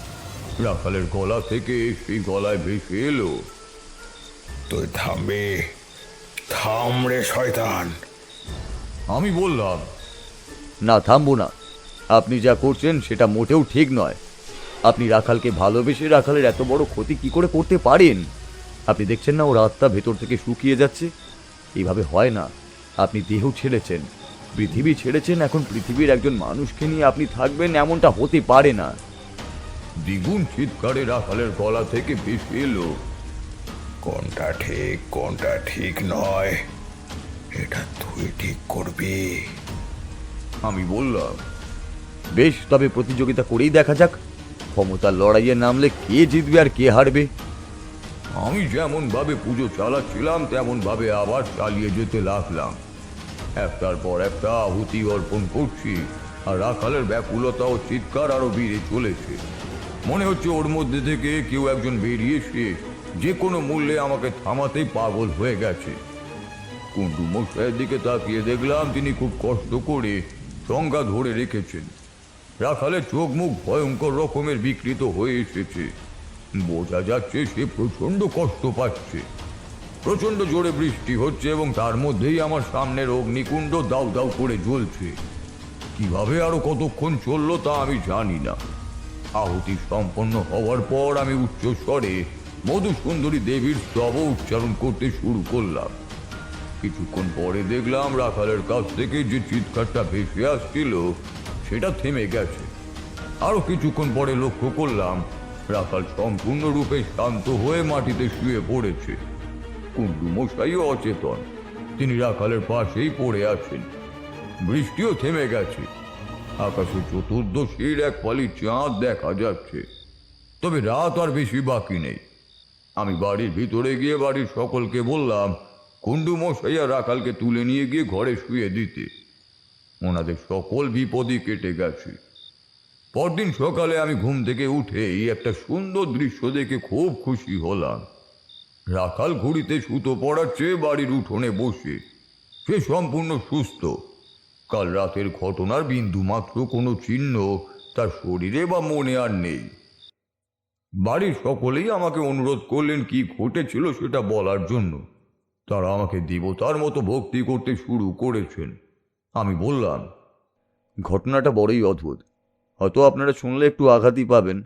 রাখালের গলা থেকে সেই গলায় ভেসে এলো, তুই থামবে? থাম রে শয়তান! আমি বললাম, না, থামবো না। আপনি যা করছেন সেটা মোটেও ঠিক নয়। আপনি রাখালকে ভালোবেসে রাখালের এত বড় ক্ষতি কি করে করতে পারেন? আপনি দেখছেন না ওর আত্মা ভেতর থেকে শুকিয়ে যাচ্ছে? এইভাবে হয় না। আপনি দেহ ছেড়েছেন, পৃথিবী ছেড়েছেন, এখন পৃথিবীর একজন মানুষকে নিয়ে আপনি থাকবেন, এমনটা হতে পারে না। দ্বিগুণ চিৎকারে রাখালের গলা থেকে ভেসে এলো, কোনটা ঠিক কোনটা ঠিক নয়, এটা তুই ঠিক করবি। আমি বললাম, বেশ, তবে প্রতিযোগিতা করেই দেখা যাক। ক্ষমতার লড়াইয়ে নামলে কে জিতবে আর কে হারবে। আমি যেমন ভাবে পুজো চালাচ্ছিলাম তেমন ভাবে আবার চালিয়ে যেতে লাগলাম। একটার পর একটা আহুতি অর্পণ করছি, আর রাখালের ব্যাকুলতা ও চিৎকার আরো বেড়ে চলেছে। মনে হচ্ছে ওর মধ্যে থেকে কেউ একজন বেরিয়ে এসে যে কোনো মূল্যে আমাকে থামাতেই পাগল হয়ে গেছে। কুণ্ডু মশাইয়ের দিকে তাকিয়ে দেখলাম তিনি খুব কষ্ট করে সংজ্ঞা ধরে রেখেছেন। রাখালের চোখ মুখ ভয়ঙ্কর রকমের বিকৃত হয়ে এসেছে। বোঝা যাচ্ছে সে প্রচণ্ড কষ্ট পাচ্ছে। প্রচণ্ড জোরে বৃষ্টি হচ্ছে এবং তার মধ্যেই আমার সামনের অগ্নিকুণ্ড দাউ দাউ করে জ্বলছে। কিভাবে আরো কতক্ষণ চললো তা আমি জানি না। আহুতি সম্পন্ন হওয়ার পর আমি উচ্চস্বরে মধুসুন্দরী দেবীর স্তব উচ্চারণ করতে শুরু করলাম। কিছুক্ষণ পরে দেখলাম রাখালের কাছ থেকে যে চিৎকারটা ভেসে আসছিল সেটা থেমে গেছে। আরো কিছুক্ষণ পরে লক্ষ্য করলাম রাখাল সম্পূর্ণরূপে শান্ত হয়ে মাটিতে শুয়ে পড়েছে। কুণ্ডু মশাইও অচেতন, তিনি রাখালের পাশেই পড়ে আছেন। বৃষ্টিও থেমে গেছে, আকাশে চতুর্দশীর এক পালি চাঁদ দেখা যাচ্ছে। তবে রাত আর বেশি বাকি নেই। আমি বাড়ির ভিতরে গিয়ে বাড়ির সকলকে বললাম কুণ্ডু মশাই আর রাখালকে তুলে নিয়ে গিয়ে ঘরে শুয়ে দিতে। ওনাদের সকল বিপদই কেটে গেছে। পরদিন সকালে আমি ঘুম থেকে উঠেই একটা সুন্দর দৃশ্য দেখে খুব খুশি হলাম। রাখাল ঘুড়িতে সুতো পড়াচ্ছে বাড়ির উঠোনে বসে। সে সম্পূর্ণ সুস্থ। কাল রাতের ঘটনার বিন্দুমাত্র কোনো চিহ্ন তার শরীরে বা মনে আর নেই। বাড়ির সকলেই আমাকে অনুরোধ করলেন কি ঘটেছিল সেটা বলার জন্য। তারা আমাকে দেবতার মতো ভক্তি করতে শুরু করেছেন। আমি বললাম, ঘটনাটা বড়ই অদ্ভুত। হয়তো আপনারা শুনলে একটু আঘাতই পাবেন।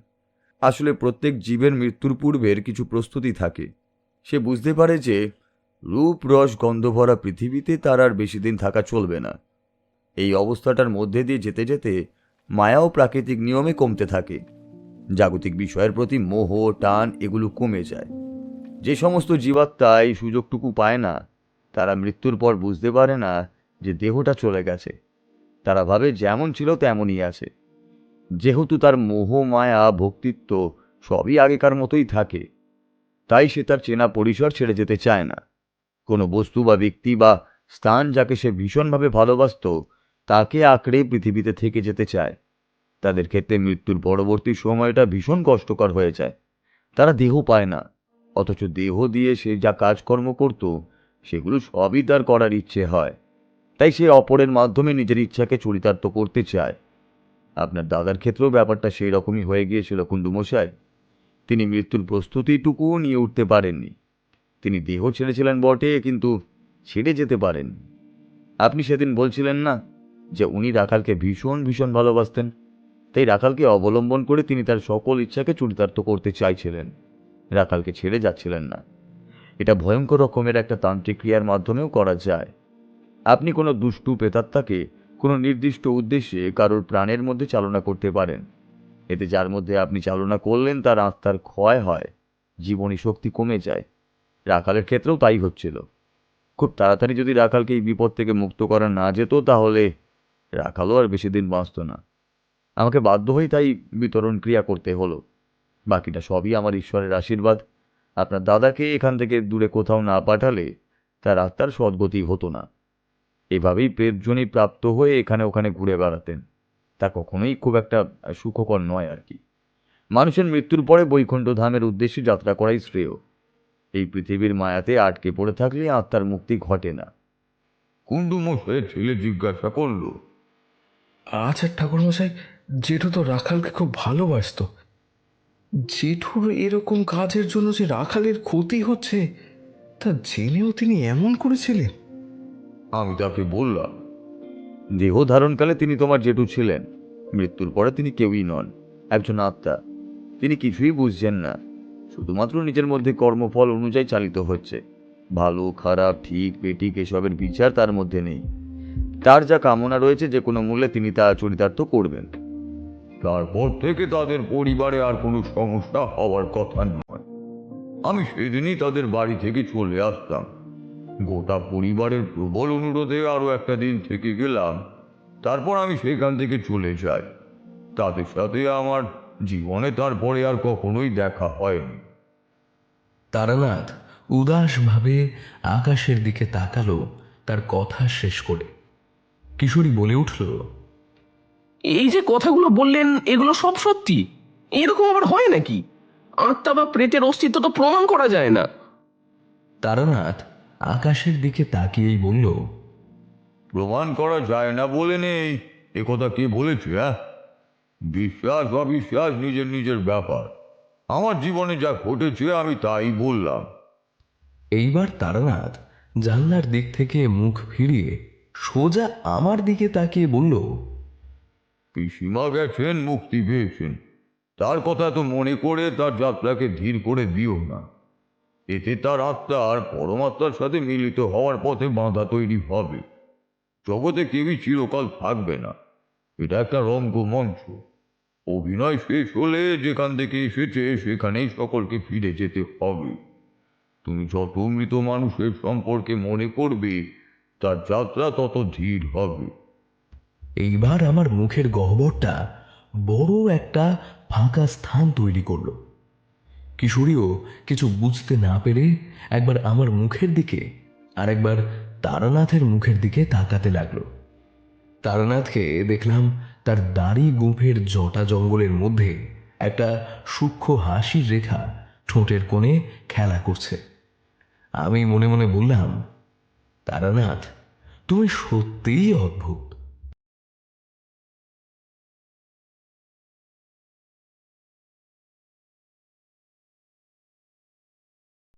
আসলে প্রত্যেক জীবের মৃত্যুর পূর্বের কিছু প্রস্তুতি থাকে। সে বুঝতে পারে যে রূপ রস গন্ধ ভরা পৃথিবীতে তার আর বেশি দিন থাকা চলবে না। এই অবস্থাটার মধ্যে দিয়ে যেতে যেতে মায়া ও প্রাকৃতিক নিয়মে কমতে থাকে। জাগতিক বিষয়ের প্রতি মোহ টান এগুলো কমে যায়। যে সমস্ত জীবাত্মা এই সুযোগটুকু পায় না, তারা মৃত্যুর পর বুঝতে পারে না যে দেহটা চলে গেছে। তারা ভাবে যেমন ছিল তেমনই আছে। যেহেতু তার মোহ মায়া ভক্তিত্ব সবই আগেকার মতোই থাকে, তাই সে তার চেনা পরিসর ছেড়ে যেতে চায় না। কোনো বস্তু বা ব্যক্তি বা স্থান যাকে সে ভীষণভাবে ভালোবাসত তাকে আঁকড়ে পৃথিবীতে থেকে যেতে চায়। তাদের ক্ষেত্রে মৃত্যুর পরবর্তী সময়টা ভীষণ কষ্টকর হয়ে যায়। তারা দেহ পায় না, অথচ দেহ দিয়ে সে যা কাজকর্ম করত সেগুলো সবই তার করার ইচ্ছে হয়। তাই সে অপরের মাধ্যমে নিজের ইচ্ছাকে চরিতার্থ করতে চায়। আপনার দাদার ক্ষেত্রেও ব্যাপারটা সেই রকমই হয়ে গিয়েছিল কুণ্ডুমশাই। তিনি মৃত্যুর প্রস্তুতিটুকুও নিয়ে উঠতে পারেননি। তিনি দেহ ছেড়েছিলেন বটে, কিন্তু ছেড়ে যেতে পারেন। আপনি সেদিন বলছিলেন না যে উনি রাখালকে ভীষণ ভীষণ ভালোবাসতেন, তাই রাখালকে অবলম্বন করে তিনি তার সকল ইচ্ছাকে চরিতার্থ করতে চাইছিলেন, রাখালকে ছেড়ে যাচ্ছিলেন না। এটা ভয়ঙ্কর রকমের একটা তান্ত্রিক ক্রিয়ার মাধ্যমেও করা যায়। আপনি কোনো দুষ্টু প্রেতাত্মাকে কোনো নির্দিষ্ট উদ্দেশ্যে কারোর প্রাণের মধ্যে চালনা করতে পারেন। এতে যার মধ্যে আপনি চালনা করলেন তার আত্মার ক্ষয় হয়, জীবনী শক্তি কমে যায়। রাখালের ক্ষেত্রেও তাই হচ্ছিল। খুব তাড়াতাড়ি যদি রাখালকে এই বিপদ থেকে মুক্ত করা না যেত তাহলে রাখালও আর বেশি দিন বাঁচত না। আমাকে বাধ্য হয়ে তাই বিতরণ ক্রিয়া করতে হলো। বাকিটা সবই আমার ঈশ্বরের আশীর্বাদ। আপনার দাদাকে এখান থেকে দূরে কোথাও না পাঠালে তার আত্মার সদ্গতি হতো না। এভাবেই প্রেতজনী প্রাপ্ত হয়ে এখানে ওখানে ঘুরে বেড়াতেন। তা কখনোই খুব একটা সুখকর নয় আর কি। মানুষের মৃত্যুর পরে বৈকুণ্ঠ ধামের উদ্দেশ্যে যাত্রা করাই শ্রেয়। এই পৃথিবীর মায়াতে আটকে পড়ে থাকলে আত্মার মুক্তি ঘটে না। কুণ্ডু মশাইয়ের ছেলে জিজ্ঞাসা করলো, আচ্ছা ঠাকুরমশাই, জেঠু তো রাখালকে খুব ভালোবাসতো। জেঠুর এরকম কাজের জন্য যে রাখালের ক্ষতি হচ্ছে তা জেনেও তিনি এমন করেছিলেন? আমি তাকে বললাম, দেহ ধারণকালে তিনি তোমার জেঠু ছিলেন, মৃত্যুর পরে তিনি কেউই নন, একজন আত্মা। তিনি কিছুই বুঝছেন না, শুধুমাত্র নিজের মধ্যে কর্মফল অনুযায়ী চালিত হচ্ছে। ভালো খারাপ ঠিক বেঠিক এসবের বিচার তার মধ্যে নেই। তার যা কামনা রয়েছে যে কোনো মূল্যে তিনি তা চরিতার্থ করবেন। তারপর থেকে তাদের পরিবারে আর কোনো সমস্যা হওয়ার কথা নয়। আমি সেদিনই তাদের বাড়ি থেকে চলে আসতাম। গোটা পরিবারের প্রবল অনুরোধে আরও একটা দিন থেকে গেলাম। তারপর আমি সেখান থেকে চলে যাই। তাদের সাথে আমার জীবনে তারপরে আর কখনোই দেখা হয়নি। তারানাথ উদাসভাবে আকাশের দিকে তাকালো তার কথা শেষ করে। কিশোরী বলে উঠল, এই যে কথাগুলো বললেন এগুলো সব সত্যি? এরকম আবার হয় নাকি? আত্মা বা প্রেতের অস্তিত্ব তো প্রমাণ করা যায় না। তারানাথ আকাশের দিকে তাকিয়েই বলল, প্রমাণ করা যায় না বলে নেই, এ কথা কে বলেছে? বিশ্বাস অবিশ্বাস নিজের নিজের ব্যাপার। আমার জীবনে যা ঘটেছে আমি তাই বললাম। এইবার তারানাথ জানলার দিক থেকে মুখ ফিরিয়ে সোজা আমার দিকে তাকিয়ে বলল, পিসিমা গেছেন, মুক্তি পেয়েছেন। তার কথা তো মনে করে তার যাত্রাকে ধীর করে দিও না। এতে তার আত্মার পরমাত্মার সাথে মিলিত হওয়ার পথে বাধা তৈরি হবে। জগতে কেউই চিরকাল থাকবে না, এটা একটা রঙ্গমঞ্চ। অভিনয় শেষ হলে যেখান থেকে এসেছে সেখানেই সকলকে ফিরে যেতে হবে। তুমি যত মৃত মানুষের সম্পর্কে মনে করবে তার যাত্রা তত ধীর হবে। এইবার আমার মুখের গহ্বরটা বড় একটা ফাঁকা স্থান তৈরি করলো। কিশোরীও কিছু বুঝতে না পেরে একবার আমার মুখের দিকে আর একবার তারানাথের মুখের দিকে তাকাতে লাগলো। তারানাথকে দেখলাম তার দাড়ি গোঁফের জটা জঙ্গলের মধ্যে একটা সূক্ষ্ম হাসির রেখা ঠোঁটের কোণে খেলা করছে। আমি মনে মনে বললাম, তারানাথ, তুমি সত্যিই অদ্ভুত।